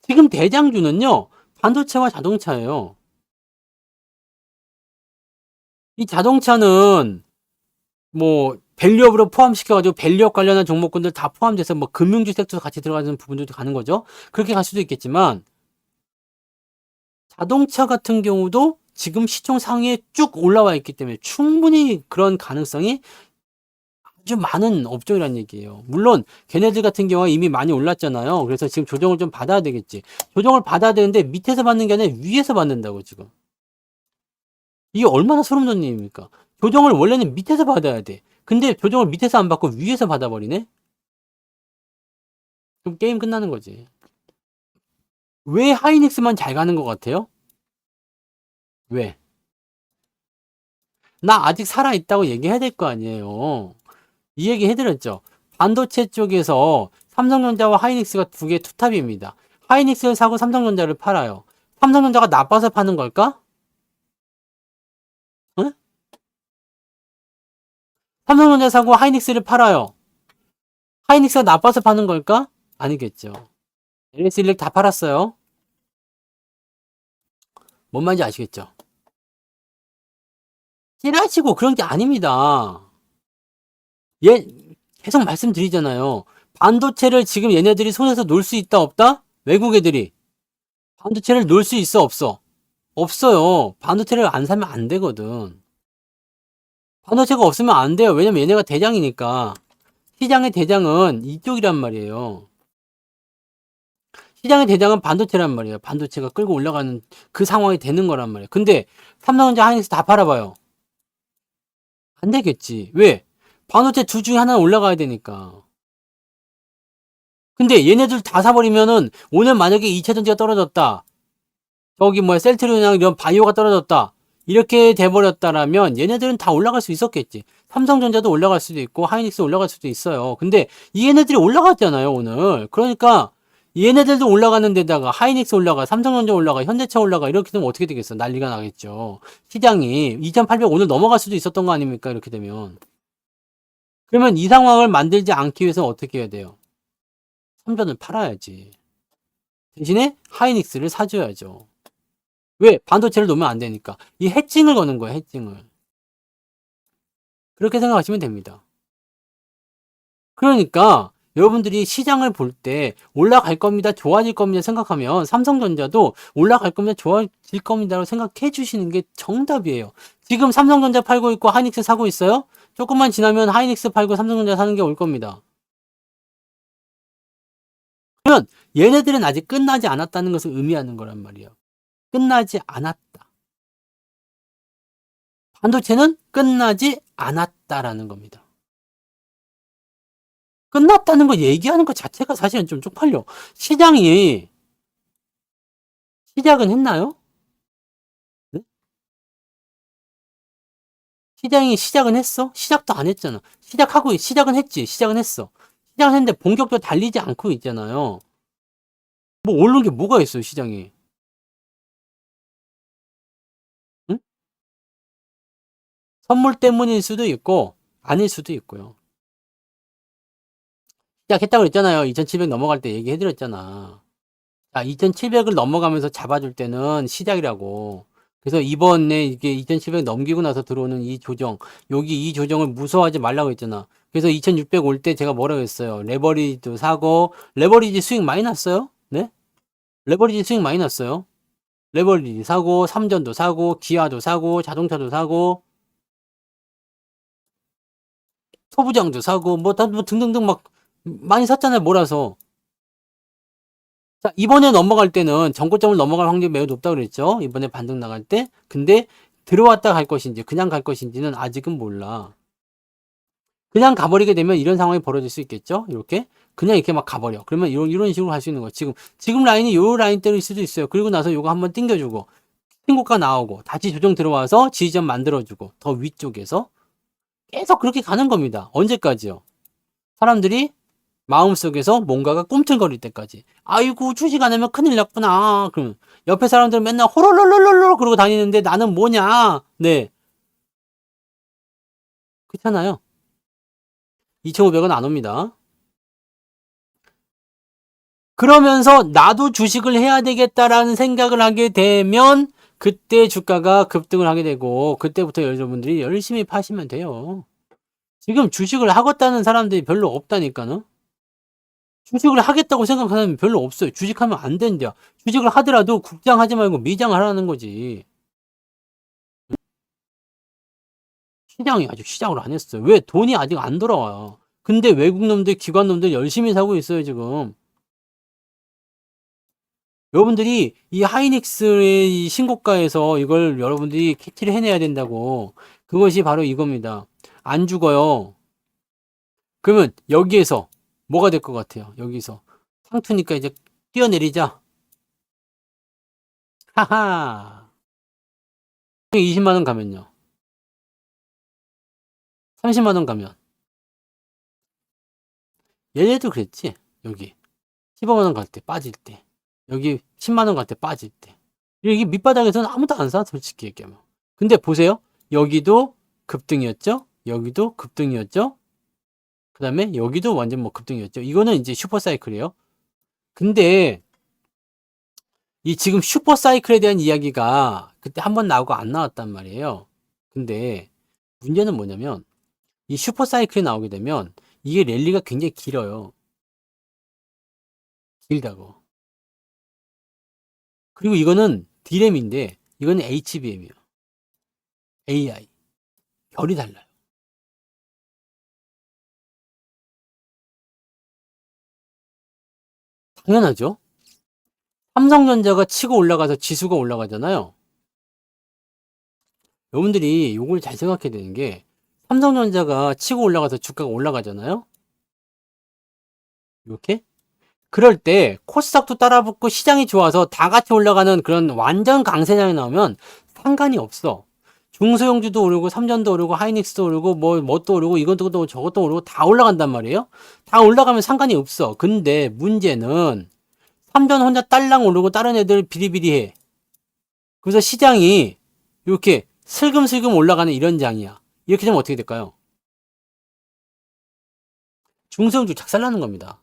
지금 대장주는요. 반도체와 자동차예요. 이 자동차는 뭐 밸류업으로 포함시켜가지고 밸류업 관련한 종목군들 다 포함돼서 뭐 금융주 섹터도 같이 들어가는 부분들도 가는 거죠. 그렇게 갈 수도 있겠지만 자동차 같은 경우도 지금 시총 상위에 쭉 올라와 있기 때문에 충분히 그런 가능성이 아주 많은 업종이라는 얘기예요. 물론 걔네들 같은 경우가 이미 많이 올랐잖아요. 그래서 지금 조정을 좀 받아야 되겠지. 조정을 받아야 되는데 밑에서 받는 게 아니라 위에서 받는다고 지금. 이게 얼마나 소름 돋는 일입니까? 조정을 원래는 밑에서 받아야 돼. 근데 조정을 밑에서 안 받고 위에서 받아버리네? 그럼 게임 끝나는 거지. 왜 하이닉스만 잘 가는 것 같아요? 왜? 나 아직 살아있다고 얘기해야 될 거 아니에요. 이 얘기 해드렸죠. 반도체 쪽에서 삼성전자와 하이닉스가 두 개 투탑입니다. 하이닉스를 사고 삼성전자를 팔아요. 삼성전자가 나빠서 파는 걸까? 응? 삼성전자 사고 하이닉스를 팔아요. 하이닉스가 나빠서 파는 걸까? 아니겠죠. LS일렉 다 팔았어요. 뭔 말인지 아시겠죠? 찌라시고 그런 게 아닙니다. 얘 계속 말씀드리잖아요. 반도체를 지금 얘네들이 손에서 놀 수 있다 없다? 외국 애들이 반도체를 놀 수 있어 없어? 없어요. 반도체를 안 사면 안 되거든. 반도체가 없으면 안 돼요. 왜냐면 얘네가 대장이니까. 시장의 대장은 이쪽이란 말이에요. 시장의 대장은 반도체란 말이에요. 반도체가 끌고 올라가는 그 상황이 되는 거란 말이에요. 근데 삼성전자, 하이닉스 다 팔아봐요. 안 되겠지. 왜? 반도체 둘 중에 하나는 올라가야 되니까. 근데 얘네들 다 사버리면은 오늘 만약에 2차 전지가 떨어졌다. 저기 뭐야 셀트리온이나 이런 바이오가 떨어졌다. 이렇게 돼버렸다라면 얘네들은 다 올라갈 수 있었겠지. 삼성전자도 올라갈 수도 있고 하이닉스 올라갈 수도 있어요. 근데 얘네들이 올라갔잖아요 오늘. 그러니까 얘네들도 올라가는 데다가 하이닉스 올라가, 삼성전자 올라가, 현대차 올라가 이렇게 되면 어떻게 되겠어? 난리가 나겠죠. 시장이 2,800 오늘 넘어갈 수도 있었던 거 아닙니까? 이렇게 되면. 그러면 이 상황을 만들지 않기 위해서 어떻게 해야 돼요? 삼전을 팔아야지. 대신에 하이닉스를 사줘야죠. 왜? 반도체를 놓으면 안 되니까. 이 해칭을 거는 거예요, 해칭을. 그렇게 생각하시면 됩니다. 그러니까 여러분들이 시장을 볼 때 올라갈 겁니다, 좋아질 겁니다 생각하면 삼성전자도 올라갈 겁니다, 좋아질 겁니다라고 생각해 주시는 게 정답이에요. 지금 삼성전자 팔고 있고 하이닉스 사고 있어요? 조금만 지나면 하이닉스 팔고 삼성전자 사는 게 올 겁니다. 그러면 얘네들은 아직 끝나지 않았다는 것을 의미하는 거란 말이에요. 끝나지 않았다. 반도체는 끝나지 않았다라는 겁니다. 끝났다는 거 얘기하는 것 자체가 사실은 좀 쪽팔려. 시장이 시작은 했나요? 네? 시장이 시작은 했어? 시작도 안 했잖아. 시작은 했지. 시작은 했어. 시작은 했는데 본격적으로 달리지 않고 있잖아요. 뭐 오른 게 뭐가 있어요, 시장이? 응? 선물 때문일 수도 있고 아닐 수도 있고요. 시작했다고 그랬잖아요. 2700 넘어갈 때 얘기해드렸잖아. 자, 2700을 넘어가면서 잡아줄 때는 시작이라고. 그래서 이번에 이게 2700 넘기고 나서 들어오는 이 조정, 여기 이 조정을 무서워하지 말라고 했잖아. 그래서 2600 올 때 제가 뭐라고 했어요? 레버리지도 사고, 레버리지 수익 많이 났어요? 네? 레버리지 수익 많이 났어요. 레버리지 사고, 삼전도 사고, 기아도 사고, 자동차도 사고, 소부장도 사고, 뭐 등등등 막 많이 샀잖아요, 몰아서. 자, 이번에 넘어갈 때는 전고점을 넘어갈 확률이 매우 높다고 그랬죠? 이번에 반등 나갈 때. 근데 들어왔다 갈 것인지 그냥 갈 것인지는 아직은 몰라. 그냥 가버리게 되면 이런 상황이 벌어질 수 있겠죠? 이렇게. 그냥 이렇게 막 가버려. 그러면 이런 식으로 할 수 있는 거야. 지금 라인이 요 라인대일 수도 있어요. 그리고 나서 요거 한번 땡겨주고, 신고가 나오고, 다시 조정 들어와서 지지점 만들어주고, 더 위쪽에서 계속 그렇게 가는 겁니다. 언제까지요? 사람들이 마음속에서 뭔가가 꿈틀거릴 때까지. 아이고, 주식 안 하면 큰일 났구나. 그럼 옆에 사람들은 맨날 호롤롤롤롤 그러고 다니는데 나는 뭐냐? 네. 그렇잖아요. 2,500원 안 옵니다. 그러면서 나도 주식을 해야 되겠다라는 생각을 하게 되면 그때 주가가 급등을 하게 되고 그때부터 여러분들이 열심히 파시면 돼요. 지금 주식을 하겠다는 사람들이 별로 없다니까요. 주식을 하겠다고 생각하는 사람이 별로 없어요. 주식하면 안 된대요. 주식을 하더라도 국장하지 말고 미장하라는 거지. 시장이 아직 시작을 안 했어요. 왜? 돈이 아직 안 돌아와요. 근데 외국 놈들, 기관 놈들 열심히 사고 있어요, 지금. 여러분들이 이 하이닉스의 이 신고가에서 이걸 여러분들이 캐치를 해내야 된다고. 그것이 바로 이겁니다. 안 죽어요. 그러면 여기에서 뭐가 될 것 같아요? 여기서. 상투니까 이제 뛰어내리자. 하하. 20만원 가면요. 30만원 가면. 얘네도 그랬지. 여기. 15만원 갈 때 빠질 때. 여기 10만원 갈 때 빠질 때. 여기 밑바닥에서는 아무도 안 사, 솔직히 얘기하면. 근데 보세요. 여기도 급등이었죠? 여기도 급등이었죠? 그 다음에 여기도 완전 뭐 급등이었죠? 이거는 이제 슈퍼사이클이에요. 근데 이 지금 슈퍼사이클에 대한 이야기가 그때 한번 나오고 안 나왔단 말이에요. 근데 문제는 뭐냐면 이 슈퍼사이클이 나오게 되면 이게 랠리가 굉장히 길어요. 길다고. 그리고 이거는 D램인데 이거는 HBM이에요. AI. 결이 달라요. 당연하죠. 삼성전자가 치고 올라가서 지수가 올라가잖아요. 여러분들이 요걸 잘 생각해야 되는 게 삼성전자가 치고 올라가서 주가가 올라가잖아요. 이렇게. 그럴 때 코스닥도 따라붙고 시장이 좋아서 다 같이 올라가는 그런 완전 강세장이 나오면 상관이 없어. 중소형주도 오르고 삼전도 오르고 하이닉스도 오르고 뭣도 오르고 이것도 오르고 저것도 오르고 다 올라간단 말이에요. 다 올라가면 상관이 없어. 근데 문제는 삼전 혼자 딸랑 오르고 다른 애들 비리비리해. 그래서 시장이 이렇게 슬금슬금 올라가는 이런 장이야. 이렇게 되면 어떻게 될까요? 중소형주 작살나는 겁니다.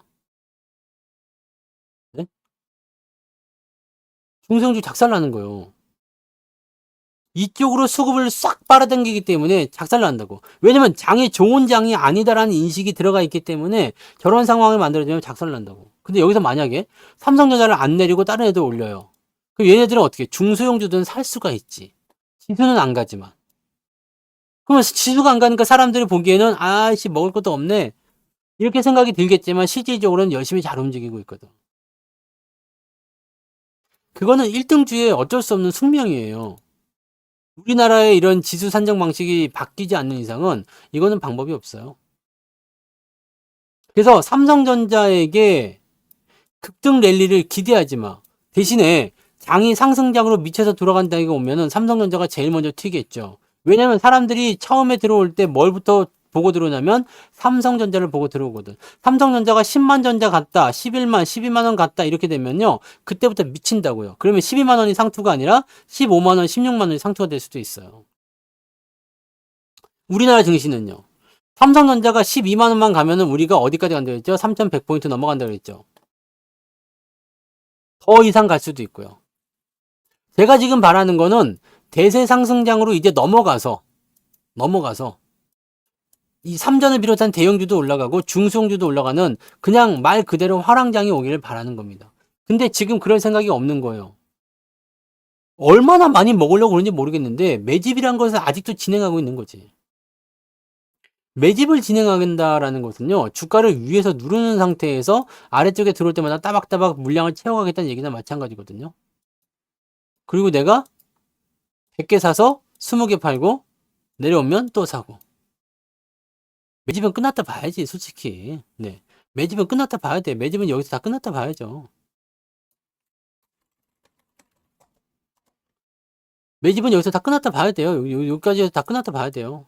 네? 중소형주 작살나는 거예요. 이쪽으로 수급을 싹 빨아당기기 때문에 작살난다고. 왜냐면 장이 좋은 장이 아니다라는 인식이 들어가 있기 때문에 저런 상황을 만들어주면 작살난다고. 근데 여기서 만약에 삼성전자를 안 내리고 다른 애들 올려요. 그럼 얘네들은 어떻게? 중소형주들은 살 수가 있지. 지수는 안 가지만. 그러면 지수가 안 가니까 사람들이 보기에는 아이씨 먹을 것도 없네. 이렇게 생각이 들겠지만 실질적으로는 열심히 잘 움직이고 있거든. 그거는 1등주의 어쩔 수 없는 숙명이에요. 우리나라의 이런 지수 산정 방식이 바뀌지 않는 이상은 이거는 방법이 없어요. 그래서 삼성전자에게 급등 랠리를 기대하지 마. 대신에 장이 상승장으로 미쳐서 돌아간다고 오면은 삼성전자가 제일 먼저 튀겠죠. 왜냐면 사람들이 처음에 들어올 때 뭘부터 보고 들어오냐면 삼성전자를 보고 들어오거든. 삼성전자가 10만 전자 갔다, 11만, 12만 원 갔다 이렇게 되면요. 그때부터 미친다고요. 그러면 12만 원이 상투가 아니라 15만 원, 16만 원이 상투가 될 수도 있어요. 우리나라 증시는요. 삼성전자가 12만 원만 가면은 우리가 어디까지 간다고 했죠? 3,100포인트 넘어간다고 했죠. 더 이상 갈 수도 있고요. 제가 지금 바라는 거는 대세 상승장으로 이제 넘어가서 이 삼전을 비롯한 대형주도 올라가고 중소형주도 올라가는 그냥 말 그대로 화랑장이 오기를 바라는 겁니다. 근데 지금 그럴 생각이 없는 거예요. 얼마나 많이 먹으려고 그런지 모르겠는데 매집이란 것을 아직도 진행하고 있는 거지. 매집을 진행한다라는 것은요, 주가를 위에서 누르는 상태에서 아래쪽에 들어올 때마다 따박따박 물량을 채워가겠다는 얘기나 마찬가지거든요. 그리고 내가 100개 사서 20개 팔고 내려오면 또 사고. 매집은 끝났다 봐야지, 솔직히. 네. 매집은 끝났다 봐야 돼. 매집은 여기서 다 끝났다 봐야죠. 매집은 여기서 다 끝났다 봐야 돼요. 여기까지 해서 다 끝났다 봐야 돼요.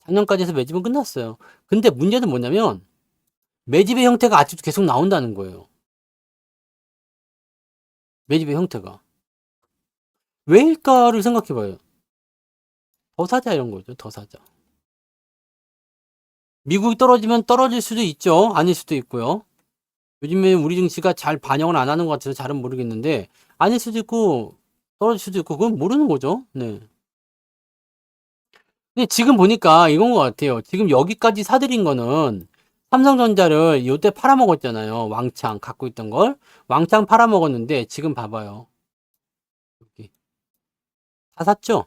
작년까지 해서 매집은 끝났어요. 근데 문제는 뭐냐면 매집의 형태가 아직도 계속 나온다는 거예요. 매집의 형태가. 왜일까를 생각해봐요. 더 사자 이런 거죠. 더 사자. 미국이 떨어지면 떨어질 수도 있죠. 아닐 수도 있고요. 요즘에 우리 증시가 잘 반영을 안 하는 것 같아서 잘은 모르겠는데 아닐 수도 있고 떨어질 수도 있고 그건 모르는 거죠. 네. 근데 지금 보니까 이건 것 같아요. 지금 여기까지 사들인 거는 삼성전자를 요때 팔아먹었잖아요. 왕창 갖고 있던 걸 왕창 팔아먹었는데 지금 봐봐요. 여기 다 샀죠?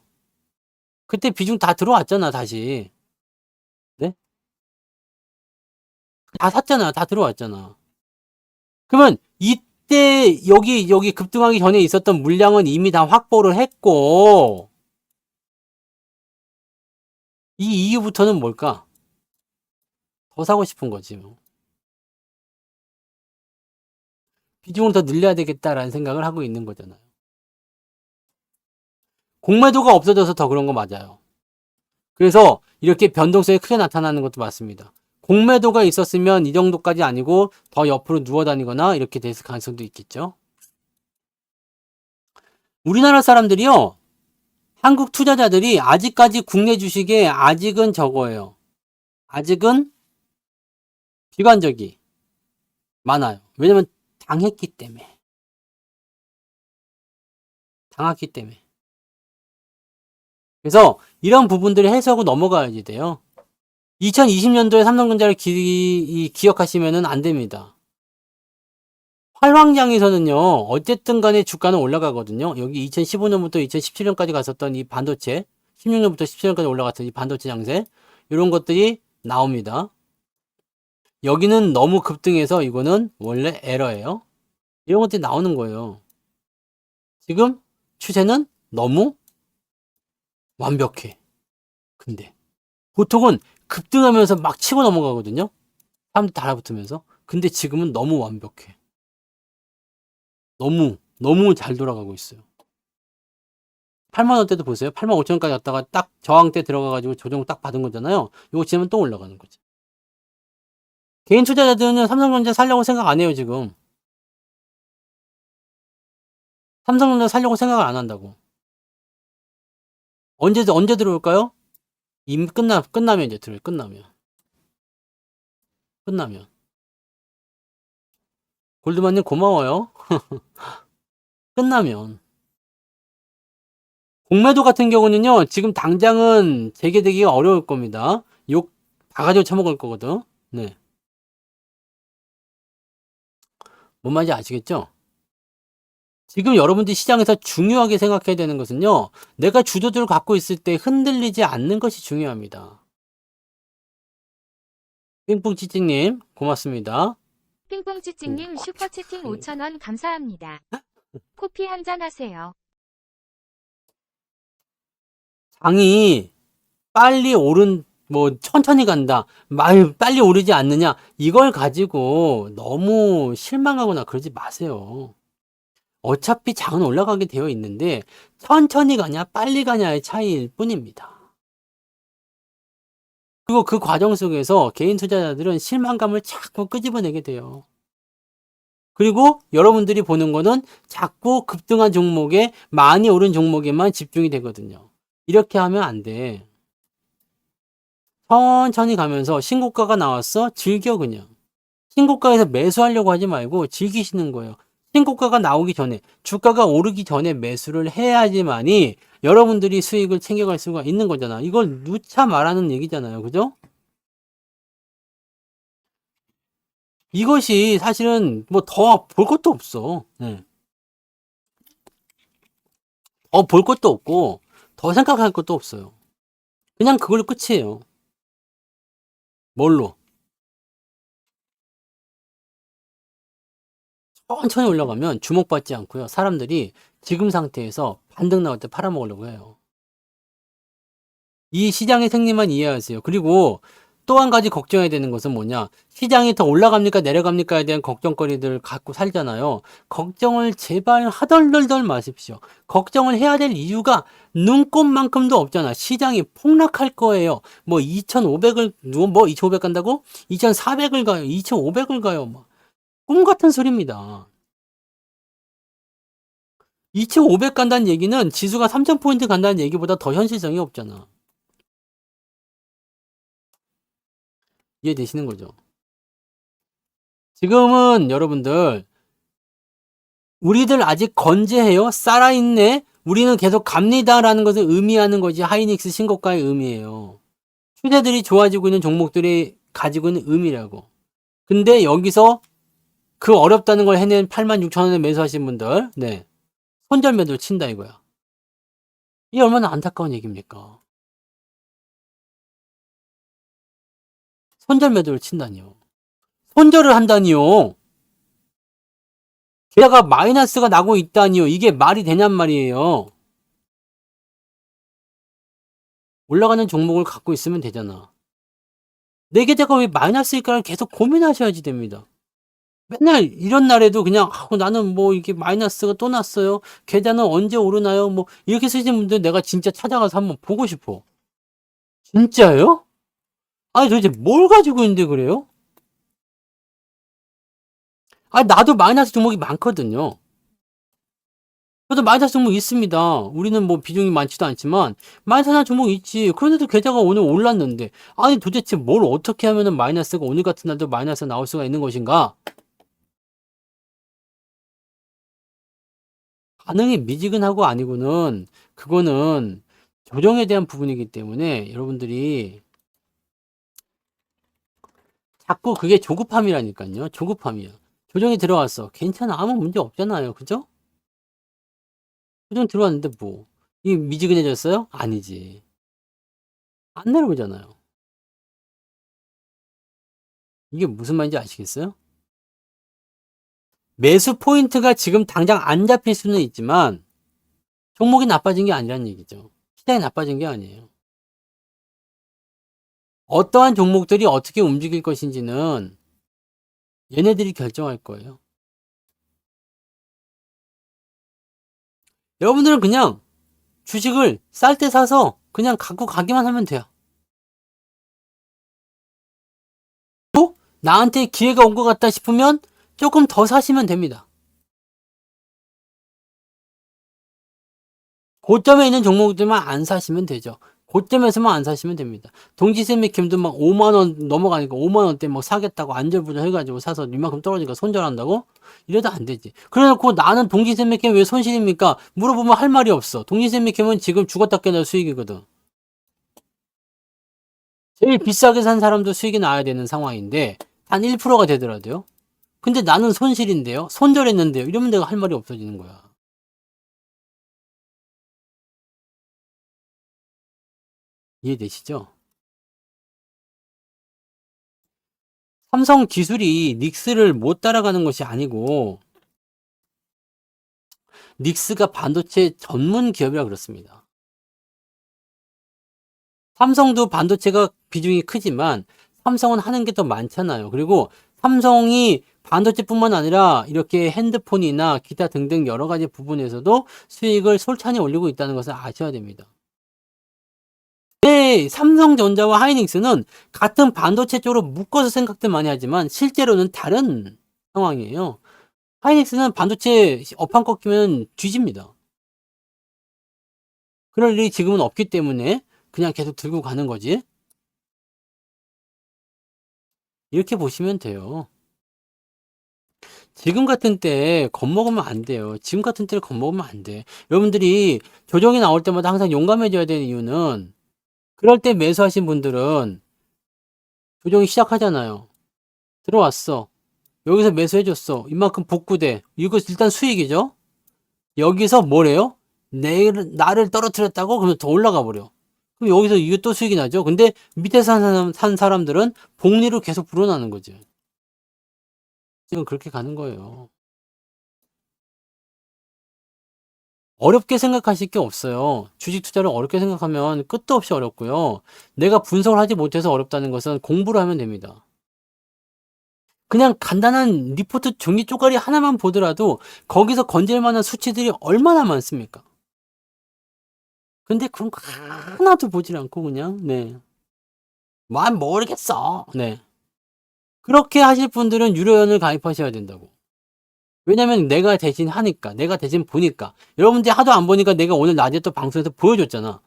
그때 비중 다 들어왔잖아 다시. 네? 다 샀잖아. 다 들어왔잖아. 그러면 이때 여기 급등하기 전에 있었던 물량은 이미 다 확보를 했고 이 이후부터는 뭘까? 더 사고 싶은 거지 뭐. 비중을 더 늘려야 되겠다라는 생각을 하고 있는 거잖아요. 공매도가 없어져서 더 그런 거 맞아요. 그래서 이렇게 변동성이 크게 나타나는 것도 맞습니다. 공매도가 있었으면 이 정도까지 아니고 더 옆으로 누워 다니거나 이렇게 됐을 가능성도 있겠죠. 우리나라 사람들이요. 한국 투자자들이 아직까지 국내 주식에 아직은 저거예요. 아직은 비관적이 많아요. 왜냐면 당했기 때문에. 당했기 때문에. 그래서 이런 부분들을 해소하고 넘어가야지 돼요. 2020년도에 삼성전자를 기억하시면 안 됩니다. 활황장에서는요, 어쨌든 간에 주가는 올라가거든요. 여기 2015년부터 2017년까지 갔었던 이 반도체, 16년부터 17년까지 올라갔던 이 반도체 장세, 이런 것들이 나옵니다. 여기는 너무 급등해서 이거는 원래 에러예요. 이런 것들이 나오는 거예요. 지금 추세는 너무 완벽해. 근데 보통은 급등하면서 막 치고 넘어가거든요. 사람들 달아붙으면서. 근데 지금은 너무 완벽해. 너무 잘 돌아가고 있어요. 8만 원대도 보세요. 8만 5천 원까지 갔다가 딱 저항 때 들어가가지고 조정 딱 받은 거잖아요. 이거 지나면 또 올라가는 거죠. 개인 투자자들은 삼성전자 살려고 생각 안 해요, 지금. 삼성전자 살려고 생각을 안 한다고. 언제 들어올까요? 끝나면 이제 들어요, 끝나면. 골드만님 고마워요. 끝나면. 공매도 같은 경우는요, 지금 당장은 재개되기가 어려울 겁니다. 욕 바가지로 쳐먹을 거거든. 네. 뭔 말인지 아시겠죠? 지금 여러분들이 시장에서 중요하게 생각해야 되는 것은요, 내가 주도주를 갖고 있을 때 흔들리지 않는 것이 중요합니다. 삥뿡찌찌님, 고맙습니다. 핑퐁치찌님 슈퍼채팅 5,000원 감사합니다. 커피 한잔 하세요. 장이 빨리 뭐, 천천히 간다. 빨리 오르지 않느냐. 이걸 가지고 너무 실망하거나 그러지 마세요. 어차피 장은 올라가게 되어 있는데, 천천히 가냐, 빨리 가냐의 차이일 뿐입니다. 그리고 그 과정 속에서 개인 투자자들은 실망감을 자꾸 끄집어내게 돼요. 그리고 여러분들이 보는 거는 자꾸 급등한 종목에, 많이 오른 종목에만 집중이 되거든요. 이렇게 하면 안 돼. 천천히 가면서 신고가가 나왔어? 즐겨 그냥. 신고가에서 매수하려고 하지 말고 즐기시는 거예요. 신고가가 나오기 전에, 주가가 오르기 전에 매수를 해야지만이 여러분들이 수익을 챙겨갈 수가 있는 거잖아. 이걸 누차 말하는 얘기잖아요. 그죠? 이것이 사실은 뭐 더 볼 것도 없어. 네. 더 볼 것도 없고, 더 생각할 것도 없어요. 그냥 그걸로 끝이에요. 뭘로? 천천히 올라가면 주목받지 않고요. 사람들이 지금 상태에서 반등 나올 때 팔아먹으려고 해요. 이 시장의 생리만 이해하세요. 그리고 또 한 가지 걱정해야 되는 것은 뭐냐? 시장이 더 올라갑니까 내려갑니까에 대한 걱정거리들 갖고 살잖아요. 걱정을 제발 하덜덜덜 마십시오. 걱정을 해야 될 이유가 눈꼽만큼도 없잖아. 시장이 폭락할 거예요. 뭐 2,500을 뭐 2,500 간다고? 2,400을 가요. 2,500을 가요. 뭐. 꿈 같은 소리입니다. 2,500 간다는 얘기는 지수가 3,000포인트 간다는 얘기보다 더 현실성이 없잖아. 이해되시는 거죠? 지금은 여러분들, 우리들 아직 건재해요? 살아있네? 우리는 계속 갑니다라는 것을 의미하는 것이 하이닉스 신고가의 의미예요. 추세들이 좋아지고 있는 종목들이 가지고 있는 의미라고. 근데 여기서 그 어렵다는 걸 해낸 86,000원에 매수하신 분들, 네. 손절 매도를 친다 이거야. 이게 얼마나 안타까운 얘기입니까? 손절 매도를 친다니요. 손절을 한다니요. 게다가 마이너스가 나고 있다니요. 이게 말이 되냔 말이에요. 올라가는 종목을 갖고 있으면 되잖아. 내 계좌가 왜 마이너스일까를 계속 고민하셔야지 됩니다. 맨날 이런 날에도 그냥 나는 뭐 이게 마이너스가 또 났어요. 계좌는 언제 오르나요? 뭐 이렇게 쓰시는 분들 내가 진짜 찾아가서 한번 보고 싶어. 진짜요? 아니 도대체 뭘 가지고 있는데 그래요? 아니 나도 마이너스 종목이 많거든요. 저도 마이너스 종목 있습니다. 우리는 뭐 비중이 많지도 않지만 마이너스 종목 있지. 그런데도 계좌가 오늘 올랐는데 아니 도대체 뭘 어떻게 하면은 마이너스가 오늘 같은 날도 마이너스 나올 수가 있는 것인가? 반응이 미지근하고 아니고는 그거는 조정에 대한 부분이기 때문에 여러분들이 자꾸 그게 조급함이라니까요. 조급함이야. 조정이 들어왔어. 괜찮아. 아무 문제 없잖아요. 그죠? 조정 들어왔는데 뭐. 이 미지근해졌어요? 아니지. 안 내려오잖아요. 이게 무슨 말인지 아시겠어요? 매수 포인트가 지금 당장 안 잡힐 수는 있지만 종목이 나빠진 게 아니란 얘기죠. 시장이 나빠진 게 아니에요. 어떠한 종목들이 어떻게 움직일 것인지는 얘네들이 결정할 거예요. 여러분들은 그냥 주식을 쌀 때 사서 그냥 갖고 가기만 하면 돼요. 또 나한테 기회가 온 것 같다 싶으면 조금 더 사시면 됩니다. 고점에 있는 종목들만 안 사시면 되죠. 고점에서만 안 사시면 됩니다. 동지세 맥힘도 막 5만원 넘어가니까 5만원대 막 사겠다고 안절부절 해가지고 사서 이만큼 떨어지니까 손절한다고? 이래도 안 되지. 그래놓고 나는 동지세 맥힘 왜 손실입니까? 물어보면 할 말이 없어. 동지세 맥힘은 지금 죽었다 깨어날 수익이거든. 제일 비싸게 산 사람도 수익이 나야 되는 상황인데 단 1%가 되더라도요. 근데 나는 손실인데요. 손절했는데요. 이러면 내가 할 말이 없어지는 거야. 이해되시죠? 삼성 기술이 닉스를 못 따라가는 것이 아니고 닉스가 반도체 전문 기업이라 그렇습니다. 삼성도 반도체가 비중이 크지만 삼성은 하는 게 더 많잖아요. 그리고 삼성이 반도체뿐만 아니라 이렇게 핸드폰이나 기타 등등 여러 가지 부분에서도 수익을 솔찬히 올리고 있다는 것을 아셔야 됩니다. 네, 삼성전자와 하이닉스는 같은 반도체 쪽으로 묶어서 생각들 많이 하지만 실제로는 다른 상황이에요. 하이닉스는 반도체 업황 꺾이면 뒤집니다. 그럴 일이 지금은 없기 때문에 그냥 계속 들고 가는 거지. 이렇게 보시면 돼요. 지금 같은 때 겁먹으면 안 돼요. 지금 같은 때를 겁먹으면 안 돼. 여러분들이 조정이 나올 때마다 항상 용감해져야 되는 이유는 그럴 때 매수하신 분들은 조정이 시작하잖아요. 들어왔어. 여기서 매수해줬어. 이만큼 복구돼. 이거 일단 수익이죠? 여기서 뭐래요? 나를 떨어뜨렸다고? 그러면 더 올라가 버려. 그럼 여기서 이거 또 수익이 나죠? 근데 밑에서 산 사람들은 복리로 계속 불어나는 거죠. 지금 그렇게 가는 거예요. 어렵게 생각하실 게 없어요. 주식 투자를 어렵게 생각하면 끝도 없이 어렵고요. 내가 분석을 하지 못해서 어렵다는 것은 공부를 하면 됩니다. 그냥 간단한 리포트 종이 쪼가리 하나만 보더라도 거기서 건질 만한 수치들이 얼마나 많습니까? 근데 그런 거 하나도 보질 않고 그냥 네. 모르겠어. 네. 그렇게 하실 분들은 유료연을 가입하셔야 된다고. 왜냐면 내가 대신 하니까, 내가 대신 보니까. 여러분들이 하도 안 보니까 내가 오늘 낮에 또 방송에서 보여줬잖아.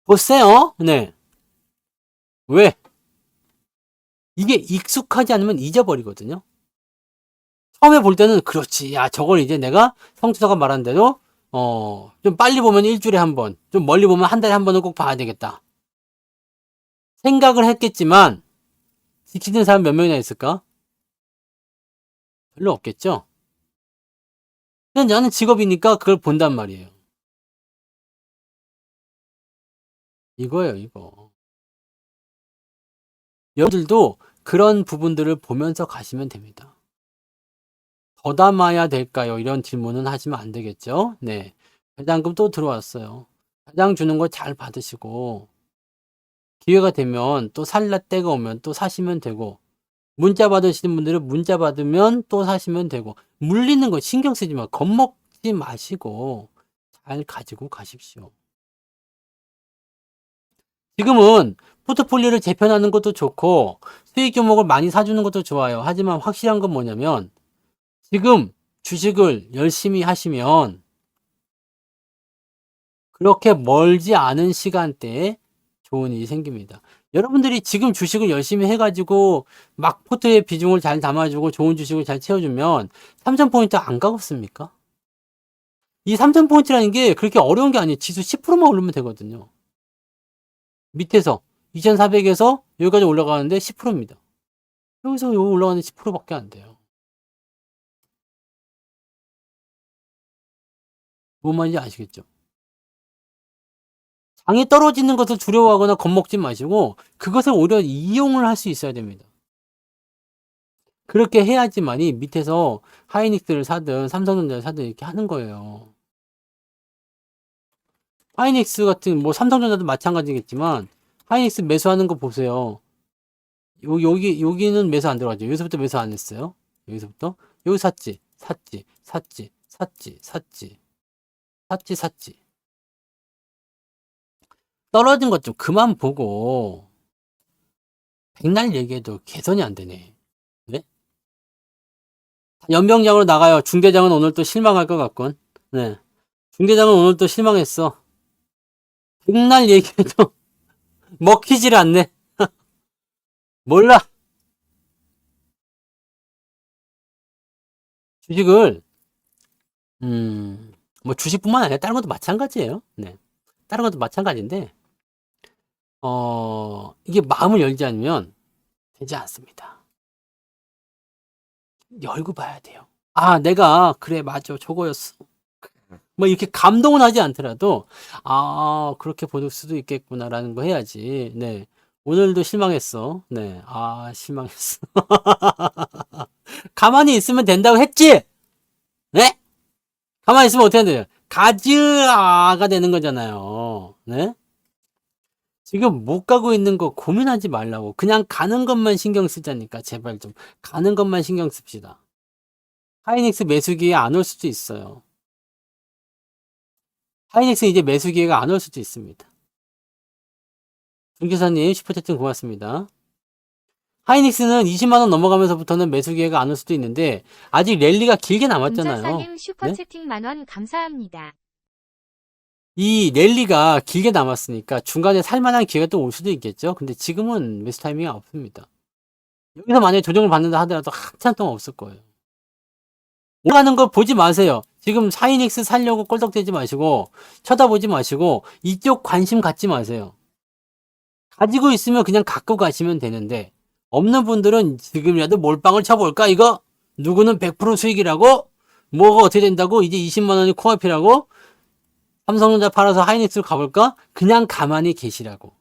보세요. 네. 왜? 이게 익숙하지 않으면 잊어버리거든요. 처음에 볼 때는 그렇지. 야, 저걸 이제 내가 성투사가 말한 대로 좀 빨리 보면 일주일에 한 번, 좀 멀리 보면 한 달에 한 번은 꼭 봐야 되겠다. 생각을 했겠지만 지키는 사람 몇 명이나 있을까? 별로 없겠죠? 그냥 나는 직업이니까 그걸 본단 말이에요. 이거예요, 이거. 여러분들도 그런 부분들을 보면서 가시면 됩니다. 더 담아야 될까요? 이런 질문은 하시면 안 되겠죠? 네. 배당금 또 들어왔어요. 배당 주는 거 잘 받으시고, 기회가 되면 또 살 때가 오면 또 사시면 되고, 문자 받으시는 분들은 문자 받으면 또 사시면 되고, 물리는 거 신경 쓰지 마. 겁먹지 마시고, 잘 가지고 가십시오. 지금은 포트폴리오를 재편하는 것도 좋고, 수익 종목을 많이 사주는 것도 좋아요. 하지만 확실한 건 뭐냐면, 지금 주식을 열심히 하시면 그렇게 멀지 않은 시간대에 좋은 일이 생깁니다. 여러분들이 지금 주식을 열심히 해가지고 막 포트의 비중을 잘 담아주고 좋은 주식을 잘 채워주면 3000포인트 안 가깝습니까? 이 3000포인트라는 게 그렇게 어려운 게 아니에요. 지수 10%만 오르면 되거든요. 밑에서 2400에서 여기까지 올라가는데 10%입니다. 여기서 여기 올라가는데 10%밖에 안 돼요. 뭔 말인지 아시겠죠? 장이 떨어지는 것을 두려워하거나 겁먹지 마시고 그것을 오히려 이용을 할 수 있어야 됩니다. 그렇게 해야지만이 밑에서 하이닉스를 사든 삼성전자를 사든 이렇게 하는 거예요. 하이닉스 같은 뭐 삼성전자도 마찬가지겠지만 하이닉스 매수하는 거 보세요. 여기는 매수 안 들어가죠. 여기서부터 매수 안 했어요. 여기서부터 여기 샀지. 떨어진 것 좀 그만 보고 백날 얘기해도 개선이 안 되네. 네? 연병장으로 나가요. 중대장은 오늘 또 실망할 것 같군. 네. 중대장은 오늘 또 실망했어. 백날 얘기해도 먹히질 않네. 몰라. 주식을 뭐 주식뿐만 아니라 다른 것도 마찬가지예요. 네. 다른 것도 마찬가지인데 이게 마음을 열지 않으면 되지 않습니다. 열고 봐야 돼요. 아, 내가 그래 맞아 저거였어. 뭐 이렇게 감동은 하지 않더라도 아 그렇게 볼 수도 있겠구나라는 거 해야지. 네. 오늘도 실망했어. 네. 아 실망했어. 가만히 있으면 된다고 했지? 네? 가만히 있으면 어떻게 돼요? 가즈아가 되는 거잖아요. 네? 지금 못 가고 있는 거 고민하지 말라고. 그냥 가는 것만 신경 쓰자니까. 제발 좀. 가는 것만 신경 씁시다. 하이닉스 매수 기회 안 올 수도 있어요. 하이닉스 이제 매수 기회가 안 올 수도 있습니다. 중개사님 슈퍼채팅 고맙습니다. 하이닉스는 20만원 넘어가면서부터는 매수 기회가 안 올 수도 있는데 아직 랠리가 길게 남았잖아요. 운전사님 네? 슈퍼채팅 만원 감사합니다. 이 랠리가 길게 남았으니까 중간에 살만한 기회가 또 올 수도 있겠죠. 근데 지금은 매수 타이밍이 없습니다. 여기서 만약에 조정을 받는다 하더라도 한참 동안 없을 거예요. 오가는 거 보지 마세요. 지금 하이닉스 살려고 꼴떡대지 마시고 쳐다보지 마시고 이쪽 관심 갖지 마세요. 가지고 있으면 그냥 갖고 가시면 되는데 없는 분들은 지금이라도 몰빵을 쳐볼까 이거? 누구는 100% 수익이라고? 뭐가 어떻게 된다고? 이제 20만원이 코앞이라고? 삼성전자 팔아서 하이닉스로 가볼까? 그냥 가만히 계시라고.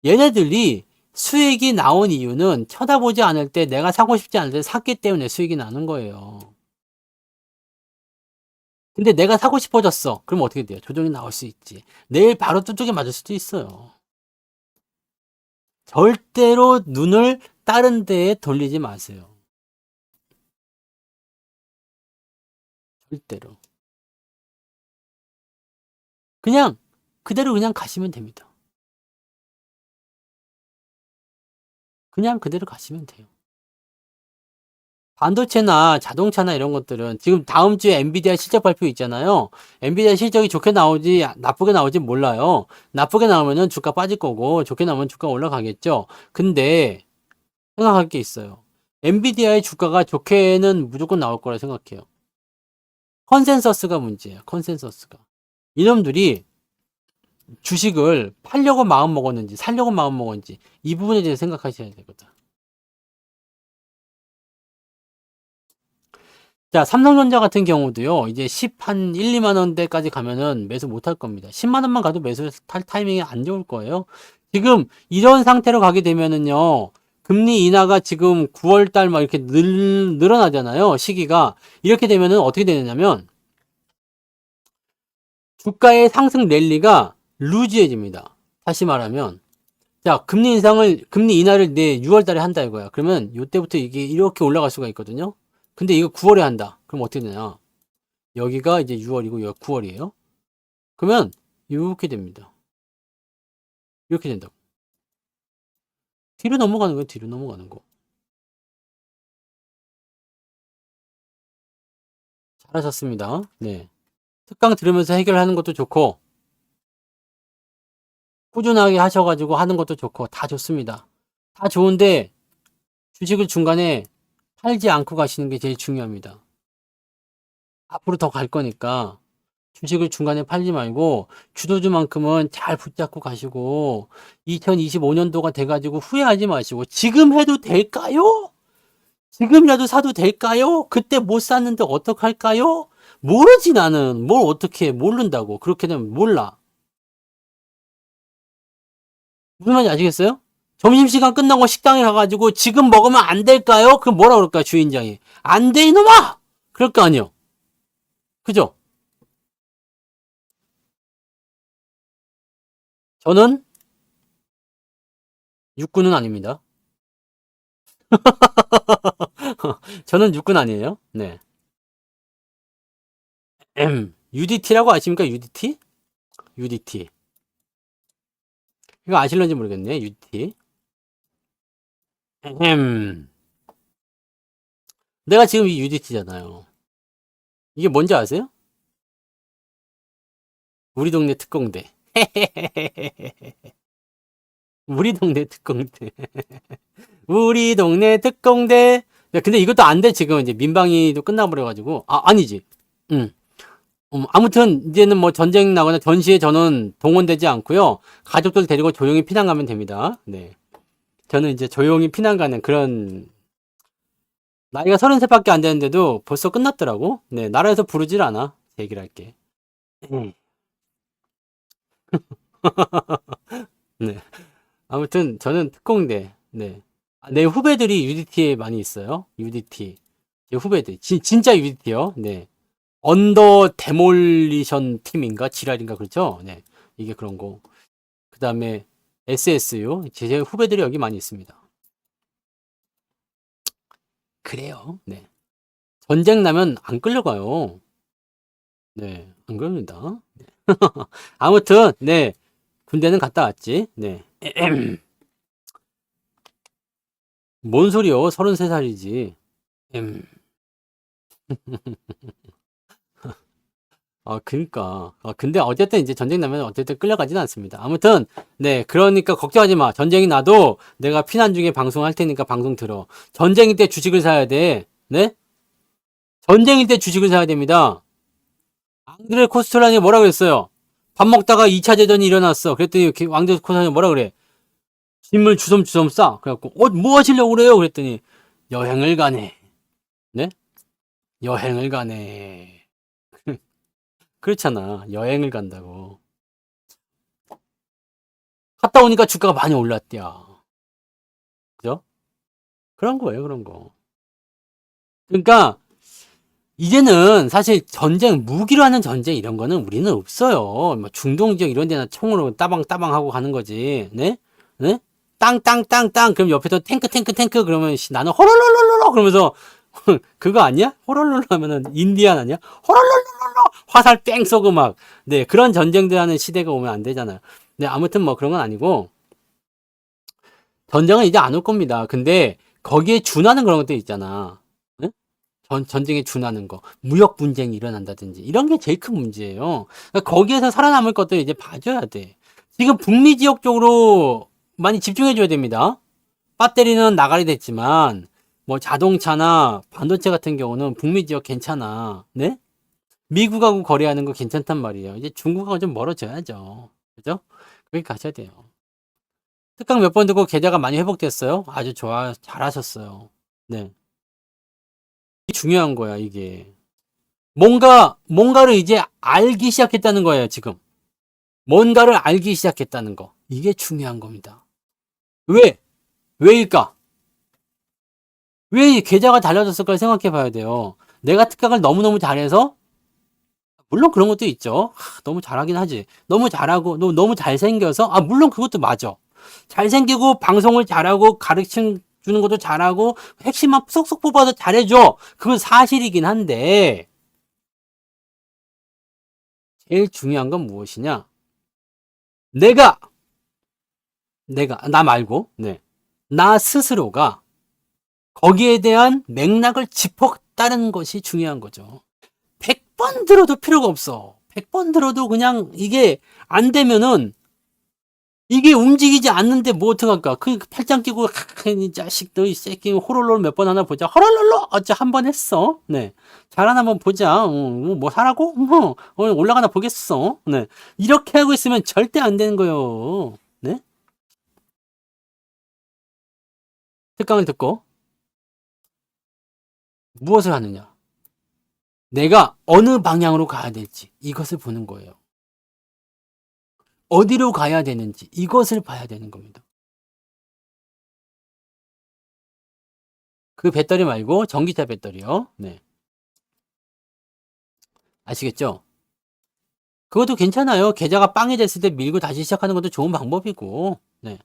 얘네들이 수익이 나온 이유는 쳐다보지 않을 때 내가 사고 싶지 않을 때 샀기 때문에 수익이 나는 거예요. 근데 내가 사고 싶어졌어. 그럼 어떻게 돼요? 조정이 나올 수 있지. 내일 바로 뚜둑이 맞을 수도 있어요. 절대로 눈을 다른 데에 돌리지 마세요. 절대로. 그냥 그대로 그냥 가시면 됩니다. 그냥 그대로 가시면 돼요. 반도체나 자동차나 이런 것들은 지금 다음 주에 엔비디아 실적 발표 있잖아요. 엔비디아 실적이 좋게 나오지 나쁘게 나오지 몰라요. 나쁘게 나오면은 주가 빠질 거고 좋게 나오면 주가 올라가겠죠. 근데 생각할 게 있어요. 엔비디아의 주가가 좋게는 무조건 나올 거라 생각해요. 컨센서스가 문제예요. 컨센서스가. 이놈들이 주식을 팔려고 마음 먹었는지 살려고 마음 먹었는지 이 부분에 대해서 생각하셔야 되거든. 자, 삼성전자 같은 경우도요, 이제 1 2만 원대까지 가면은 매수 못 할 겁니다. 10만 원만 가도 매수 탈 타이밍이 안 좋을 거예요. 지금 이런 상태로 가게 되면은요, 금리 인하가 지금 9월 달 막 이렇게 늘어나잖아요, 시기가. 이렇게 되면은 어떻게 되느냐면, 주가의 상승 랠리가 루즈해집니다. 다시 말하면, 자, 금리 인하를 내 6월 달에 한다 이거야. 그러면 이때부터 이게 이렇게 올라갈 수가 있거든요. 근데 이거 9월에 한다. 그럼 어떻게 되냐? 여기가 이제 6월이고 여기 9월이에요. 그러면 이렇게 됩니다. 이렇게 된다고. 뒤로 넘어가는 거예요. 뒤로 넘어가는 거. 잘하셨습니다. 네. 특강 들으면서 해결하는 것도 좋고 꾸준하게 하셔가지고 하는 것도 좋고 다 좋습니다. 다 좋은데 주식을 중간에 팔지 않고 가시는 게 제일 중요합니다. 앞으로 더 갈 거니까 주식을 중간에 팔지 말고 주도주만큼은 잘 붙잡고 가시고 2025년도가 돼가지고 후회하지 마시고 지금 해도 될까요? 지금이라도 사도 될까요? 그때 못 샀는데 어떡할까요? 모르지 나는 뭘 어떻게 모른다고 그렇게 되면 몰라. 무슨 말인지 아시겠어요? 점심시간 끝나고 식당에 가가지고 지금 먹으면 안 될까요? 그럼 뭐라 그럴까 주인장이 안 돼 이놈아! 그럴 거 아니요. 그죠? 저는 육군은 아닙니다. 저는 육군 아니에요. 네. UDT라고 아십니까? UDT? UDT. 이거 아실런지 모르겠네. UDT. 내가 지금 이 UDT잖아요. 이게 뭔지 아세요? 우리 동네 특공대. 우리 동네 특공대. 우리 동네 특공대. 야, 근데 이것도 안 돼, 지금. 이제 민방위도 끝나버려가지고. 아, 아니지. 응. 아무튼, 이제는 뭐 전쟁 나거나 전시에 저는 동원되지 않고요. 가족들 데리고 조용히 피난 가면 됩니다. 네. 저는 이제 조용히 피난 가는 그런, 나이가 33밖에 안 되는데도 벌써 끝났더라고. 네. 나라에서 부르질 않아. 제 얘기를 할게. 네. 아무튼, 저는 특공대. 네. 내 후배들이 UDT에 많이 있어요. UDT. 제 후배들. 진짜 UDT요. 네. 언더 데몰리션 팀인가? 지랄인가? 그렇죠? 네. 이게 그런 거. 그 다음에 SSU. 제 후배들이 여기 많이 있습니다. 그래요. 네. 전쟁 나면 안 끌려가요. 네. 안 그럽니다. 네. 아무튼, 네. 군대는 갔다 왔지. 네. 뭔 소리요? 33살이지. 그니까. 근데 어쨌든 이제 전쟁 나면 어쨌든 끌려가지는 않습니다. 아무튼, 네. 그러니까 걱정하지 마. 전쟁이 나도 내가 피난 중에 방송할 테니까 방송 들어. 전쟁일 때 주식을 사야 돼. 네? 전쟁일 때 주식을 사야 됩니다. 앙드레 코스톨란이 뭐라 그랬어요? 밥 먹다가 2차 대전이 일어났어. 그랬더니 앙드레 코스톨란이 뭐라 그래? 짐을 주섬주섬 싸. 그래갖고, 뭐 하시려고 그래요? 그랬더니, 여행을 가네. 네? 여행을 가네. 그렇잖아. 여행을 간다고. 갔다 오니까 주가가 많이 올랐대요. 그죠? 그런 거예요, 그런 거. 그러니까, 이제는 사실 전쟁, 무기로 하는 전쟁 이런 거는 우리는 없어요. 뭐 중동 지역 이런 데나 총으로 따방따방 하고 가는 거지. 네? 네? 땅땅땅땅 그럼 옆에서 탱크 그러면 나는 호롤롤롤롤 그러면서 그거 아니야? 호롤롤 하면은 인디안 아니야? 호롤롤롤롤 화살 뺑 쏘고 막 네 그런 전쟁들 하는 시대가 오면 안 되잖아요. 네 아무튼 뭐 그런 건 아니고 전쟁은 이제 안 올 겁니다. 근데 거기에 준하는 그런 것들 있잖아. 네? 전쟁에 준하는 거, 무역 분쟁이 일어난다든지 이런 게 제일 큰 문제예요. 그러니까 거기에서 살아남을 것들 이제 봐줘야 돼. 지금 북미 지역 쪽으로 많이 집중해줘야 됩니다. 배터리는 나가리 됐지만 뭐 자동차나 반도체 같은 경우는 북미 지역 괜찮아. 네? 미국하고 거래하는 거 괜찮단 말이에요. 이제 중국하고 좀 멀어져야죠. 그죠? 그렇게 가셔야 돼요. 특강 몇 번 듣고 계좌가 많이 회복됐어요? 아주 좋아. 잘하셨어요. 네. 이게 중요한 거야, 이게. 뭔가를 이제 알기 시작했다는 거예요, 지금. 뭔가를 알기 시작했다는 거. 이게 중요한 겁니다. 왜? 왜일까? 왜 이 계좌가 달라졌을까 생각해 봐야 돼요. 내가 특강을 너무너무 잘해서 물론 그런 것도 있죠. 너무 잘하긴 하지. 너무 잘하고 너무 잘생겨서 물론 그것도 맞아. 잘생기고 방송을 잘하고 가르쳐 주는 것도 잘하고 핵심만 쏙쏙 뽑아서 잘해줘. 그건 사실이긴 한데 제일 중요한 건 무엇이냐? 내가 나 말고 나 스스로가 거기에 대한 맥락을 짚었다는 것이 중요한 거죠. 100번 들어도 필요가 없어. 100번 들어도 그냥 이게 안 되면은 이게 움직이지 않는데 뭐 어떡할까? 그 팔짱 끼고 이 자식 너이 새끼 호롤롤 몇 번 하나 보자. 호롤롤로 어째 한 번 했어. 네. 잘하나 한번 보자. 뭐 사라고? 올라가나 보겠어. 네. 이렇게 하고 있으면 절대 안 되는 거예요. 네? 특강을 듣고 무엇을 하느냐? 내가 어느 방향으로 가야 될지 이것을 보는 거예요. 어디로 가야 되는지 이것을 봐야 되는 겁니다. 그 배터리 말고 전기차 배터리요. 네. 아시겠죠? 그것도 괜찮아요. 계좌가 빵이 됐을 때 밀고 다시 시작하는 것도 좋은 방법이고. 네.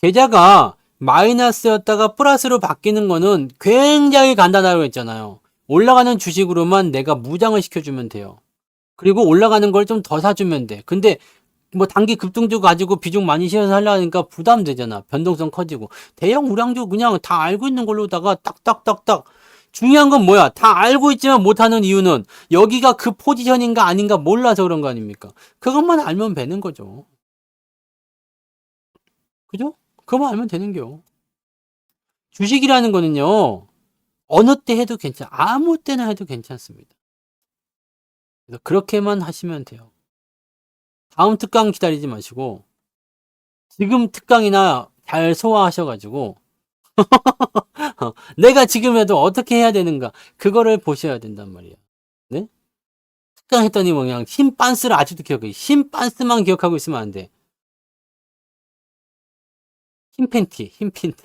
계좌가 마이너스였다가 플러스로 바뀌는 거는 굉장히 간단하다고 했잖아요. 올라가는 주식으로만 내가 무장을 시켜주면 돼요. 그리고 올라가는 걸 좀 더 사주면 돼. 근데 뭐 단기 급등주 가지고 비중 많이 실어서 하려니까 부담되잖아. 변동성 커지고. 대형 우량주 그냥 다 알고 있는 걸로다가 딱딱딱딱. 중요한 건 뭐야? 다 알고 있지만 못하는 이유는 여기가 그 포지션인가 아닌가 몰라서 그런 거 아닙니까? 그것만 알면 되는 거죠. 그죠? 그것만 알면 되는겨. 주식이라는 거는요. 어느 때 해도 아무 때나 해도 괜찮습니다. 그래서 그렇게만 하시면 돼요. 다음 특강 기다리지 마시고 지금 특강이나 잘 소화하셔가지고 내가 지금 해도 어떻게 해야 되는가 그거를 보셔야 된단 말이에요. 네? 특강 했더니 뭐 그냥 힘 빤스를 아직도 기억해. 힘 빤스만 기억하고 있으면 안 돼. 흰 팬티, 흰 팬티.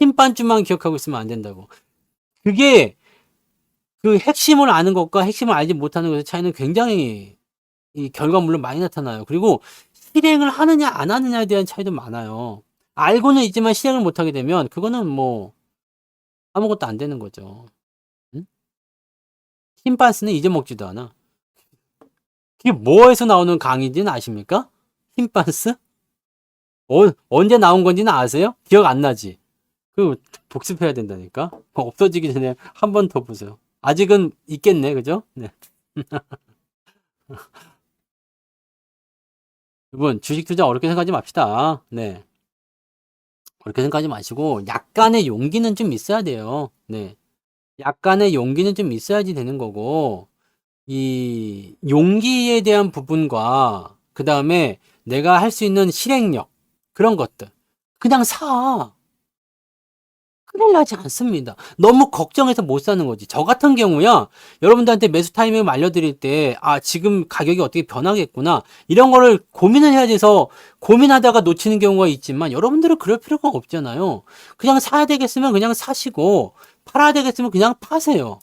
흰 반쯤만 기억하고 있으면 안 된다고. 그게 그 핵심을 아는 것과 핵심을 알지 못하는 것의 차이는 굉장히 이 결과물로 많이 나타나요. 그리고 실행을 하느냐 안 하느냐에 대한 차이도 많아요. 알고는 있지만 실행을 못하게 되면 그거는 뭐 아무것도 안 되는 거죠. 응? 흰 반스는 잊어먹지도 않아. 그게 뭐에서 나오는 강의인지는 아십니까? 흰 반스? 언제 나온 건지는 아세요? 기억 안 나지? 그 복습해야 된다니까. 없어지기 전에 한 번 더 보세요. 아직은 있겠네, 그죠? 네. 여러분, 주식 투자 어렵게 생각하지 맙시다. 네. 그렇게 생각하지 마시고, 약간의 용기는 좀 있어야 돼요. 네. 약간의 용기는 좀 있어야지 되는 거고, 이 용기에 대한 부분과, 그 다음에 내가 할 수 있는 실행력, 그런 것들. 그냥 사. 큰일 나지 않습니다. 너무 걱정해서 못 사는 거지. 저 같은 경우야, 여러분들한테 매수 타이밍을 알려드릴 때, 아, 지금 가격이 어떻게 변하겠구나. 이런 거를 고민을 해야 돼서 고민하다가 놓치는 경우가 있지만, 여러분들은 그럴 필요가 없잖아요. 그냥 사야 되겠으면 그냥 사시고, 팔아야 되겠으면 그냥 파세요.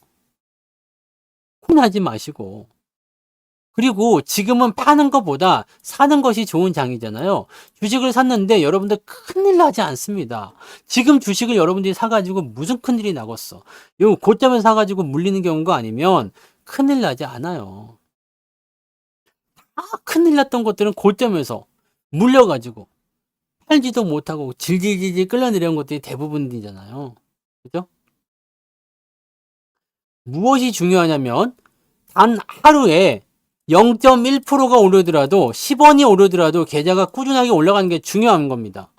고민하지 마시고. 그리고 지금은 파는 것보다 사는 것이 좋은 장이잖아요. 주식을 샀는데 여러분들 큰일 나지 않습니다. 지금 주식을 여러분들이 사가지고 무슨 큰일이 나겠어. 요 고점에 사가지고 물리는 경우가 아니면 큰일 나지 않아요. 큰일 났던 것들은 고점에서 물려가지고 팔지도 못하고 질질질질 끌려내려온 것들이 대부분이잖아요. 그죠? 무엇이 중요하냐면 단 하루에 0.1%가 오르더라도 10원이 오르더라도 계좌가 꾸준하게 올라가는 게 중요한 겁니다.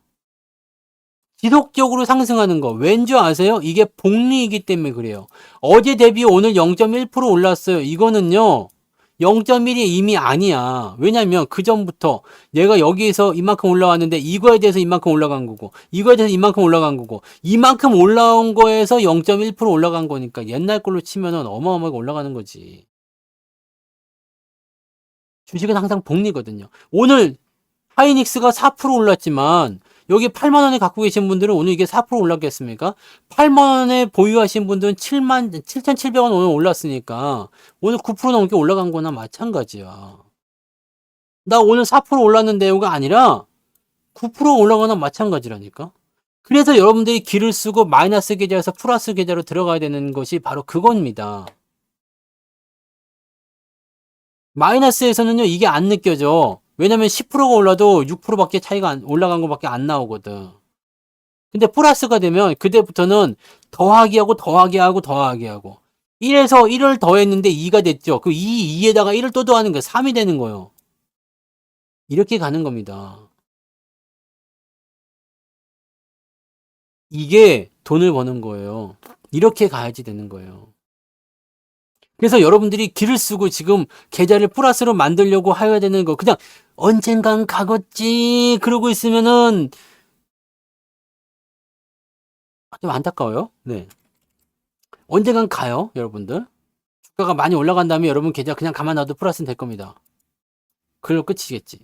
지속적으로 상승하는 거 왠지 아세요? 이게 복리이기 때문에 그래요. 어제 대비 오늘 0.1% 올랐어요. 이거는요. 0.1이 이미 아니야. 왜냐면 그 전부터 내가 여기에서 이만큼 올라왔는데 이거에 대해서 이만큼 올라간 거고 이거에 대해서 이만큼 올라간 거고 이만큼 올라온 거에서 0.1% 올라간 거니까 옛날 걸로 치면은 어마어마하게 올라가는 거지. 주식은 항상 복리거든요. 오늘 하이닉스가 4% 올랐지만 여기 8만 원에 갖고 계신 분들은 오늘 이게 4% 올랐겠습니까? 8만 원에 보유하신 분들은 7,700원 오늘 올랐으니까 오늘 9% 넘게 올라간 거나 마찬가지야. 나 오늘 4% 올랐는데요가 아니라 9% 올라가나 마찬가지라니까. 그래서 여러분들이 기를 쓰고 마이너스 계좌에서 플러스 계좌로 들어가야 되는 것이 바로 그겁니다. 마이너스에서는요, 이게 안 느껴져. 왜냐면 10%가 올라도 6%밖에 차이가 올라간 것밖에 안 나오거든. 근데 플러스가 되면 그때부터는 더하기 하고 더하기 하고 더하기 하고 1에서 1을 더했는데 2가 됐죠. 그 2에다가 1을 또 더하는 거야. 3이 되는 거예요. 이렇게 가는 겁니다. 이게 돈을 버는 거예요. 이렇게 가야지 되는 거예요. 그래서 여러분들이 기를 쓰고 지금 계좌를 플러스로 만들려고 해야 되는 거 그냥 언젠간 가겠지 그러고 있으면은 좀 안타까워요. 네. 언젠간 가요, 여러분들. 주가가 많이 올라간 다음에 여러분 계좌 그냥 가만 놔도 플러스는 될 겁니다. 그걸로 끝이겠지.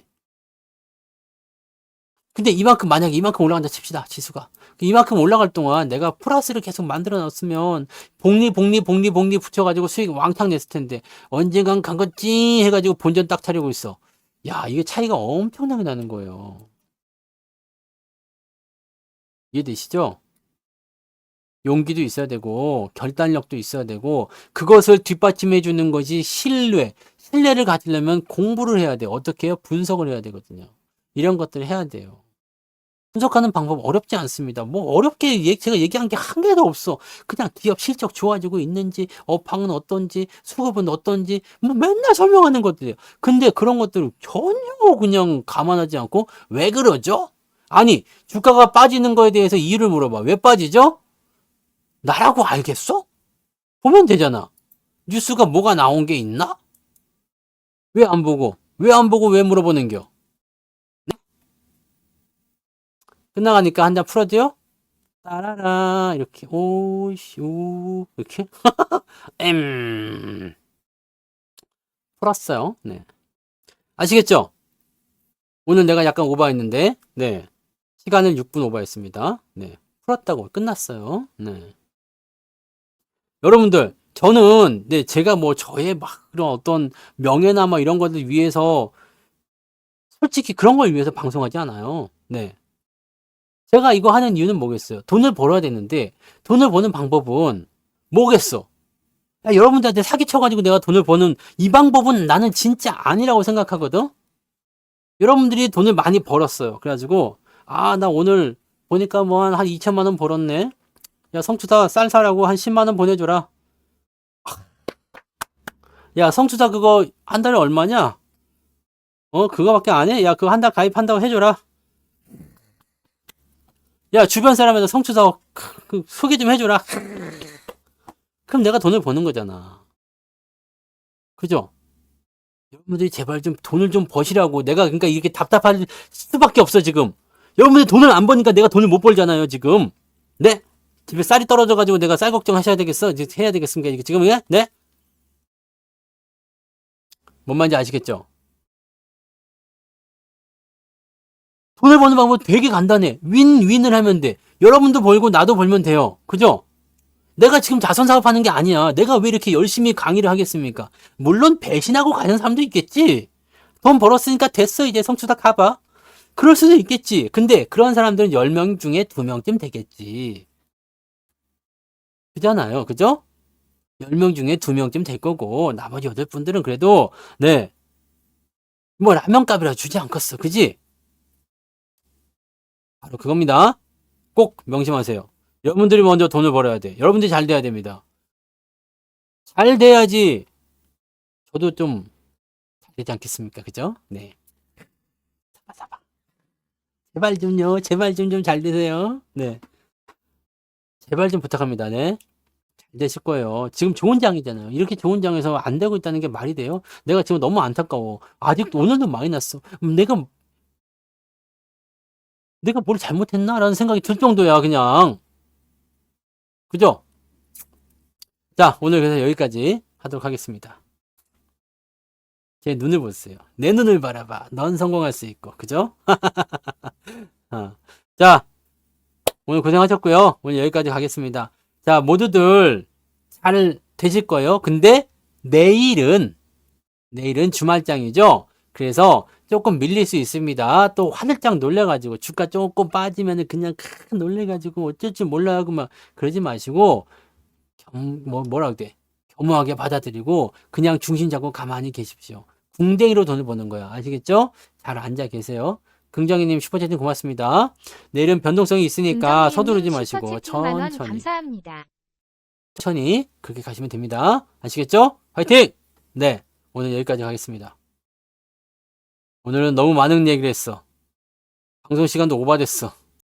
근데 이만큼 만약에 이만큼 올라간다 칩시다. 지수가. 이만큼 올라갈 동안 내가 플러스를 계속 만들어 놨으면 복리 붙여가지고 수익 왕창 냈을 텐데 언젠간 간거지 해가지고 본전 딱 차리고 있어. 야, 이게 차이가 엄청나게 나는 거예요. 이해되시죠? 용기도 있어야 되고 결단력도 있어야 되고 그것을 뒷받침해 주는 것이 신뢰. 신뢰를 가지려면 공부를 해야 돼요. 어떻게 해요? 분석을 해야 되거든요. 이런 것들을 해야 돼요. 분석하는 방법 어렵지 않습니다. 뭐 어렵게 제가 얘기한 게 한 개도 없어. 그냥 기업 실적 좋아지고 있는지, 업황은 어떤지, 수급은 어떤지, 뭐 맨날 설명하는 것들이에요. 근데 그런 것들을 전혀 그냥 감안하지 않고 왜 그러죠? 아니, 주가가 빠지는 거에 대해서 이유를 물어봐. 왜 빠지죠? 나라고 알겠어? 보면 되잖아. 뉴스가 뭐가 나온 게 있나? 왜 안 보고? 왜 안 보고 왜 물어보는겨? 끝나가니까 한 잔 풀어줘요? 따라라 이렇게 오쇼 이렇게 풀었어요. 네. 아시겠죠? 오늘 내가 약간 오버했는데 네. 시간을 6분 오버했습니다. 네. 풀었다고 끝났어요. 네. 여러분들, 저는 네, 제가 뭐 저의 막 그런 어떤 명예나 막 이런 것들 위해서 솔직히 그런 걸 위해서 방송하지 않아요. 네. 제가 이거 하는 이유는 뭐겠어요? 돈을 벌어야 되는데 돈을 버는 방법은 뭐겠어? 야, 여러분들한테 사기쳐가지고 내가 돈을 버는 이 방법은 나는 진짜 아니라고 생각하거든? 여러분들이 돈을 많이 벌었어요. 그래가지고, 아, 나 오늘 보니까 뭐 한 2천만 원 벌었네? 야, 성추다 쌀 사라고 한 10만 원 보내줘라. 야, 성추다 그거 한 달에 얼마냐? 그거밖에 안 해? 야, 그거 한 달 가입한다고 해줘라. 야, 주변 사람한테 성추다 소개 좀 해줘라. 그럼 내가 돈을 버는 거잖아. 그죠? 여러분들이 제발 좀 돈을 좀 버시라고. 내가 그러니까 이렇게 답답할 수밖에 없어 지금. 여러분들이 돈을 안 버니까 내가 돈을 못 벌잖아요 지금. 네? 집에 쌀이 떨어져가지고 내가 쌀 걱정하셔야 되겠어? 이제 해야 되겠습니까? 이게 지금 예? 네? 뭔 말인지 아시겠죠? 돈을 버는 방법 되게 간단해. 윈윈을 하면 돼. 여러분도 벌고 나도 벌면 돼요. 그죠? 내가 지금 자선 사업하는 게 아니야. 내가 왜 이렇게 열심히 강의를 하겠습니까? 물론 배신하고 가는 사람도 있겠지. 돈 벌었으니까 됐어. 이제 성추다 가봐. 그럴 수도 있겠지. 근데 그런 사람들은 10명 중에 2명쯤 되겠지. 그잖아요. 그죠? 10명 중에 2명쯤 될 거고 나머지 8분들은 그래도 네. 뭐 라면값이라 주지 않겠어. 그지? 바로 그겁니다. 꼭 명심하세요. 여러분들이 먼저 돈을 벌어야 돼. 여러분들이 잘 돼야 됩니다. 잘 돼야지 저도 좀 잘 되지 않겠습니까? 그죠? 네. 사바. 제발 좀요. 제발 좀 잘 되세요. 네. 제발 좀 부탁합니다. 네. 잘 되실 거예요. 지금 좋은 장이잖아요. 이렇게 좋은 장에서 안 되고 있다는 게 말이 돼요? 내가 지금 너무 안타까워. 아직도 오늘도 많이 났어. 내가 뭘 잘못했나? 라는 생각이 들 정도야, 그냥. 그죠? 자, 오늘 그래서 여기까지 하도록 하겠습니다. 제 눈을 보세요. 내 눈을 바라봐. 넌 성공할 수 있고. 그죠? 자, 오늘 고생하셨고요. 오늘 여기까지 가겠습니다. 자, 모두들 잘 되실 거예요. 근데 내일은 주말장이죠. 그래서 조금 밀릴 수 있습니다. 또 화들짝 놀래가지고 주가 조금 빠지면은 그냥 놀래가지고 어쩔 줄 몰라하고 막 그러지 마시고 뭐라고 돼? 겸허하게 받아들이고 그냥 중심 잡고 가만히 계십시오. 궁뎅이로 돈을 버는 거야. 아시겠죠? 잘 앉아 계세요. 긍정이님 슈퍼채팅 고맙습니다. 내일은 변동성이 있으니까 서두르지 마시고 천천히 감사합니다. 천천히 그렇게 가시면 됩니다. 아시겠죠? 화이팅! 네, 오늘 여기까지 가겠습니다. 오늘은 너무 많은 얘기를 했어. 방송 시간도 오버됐어.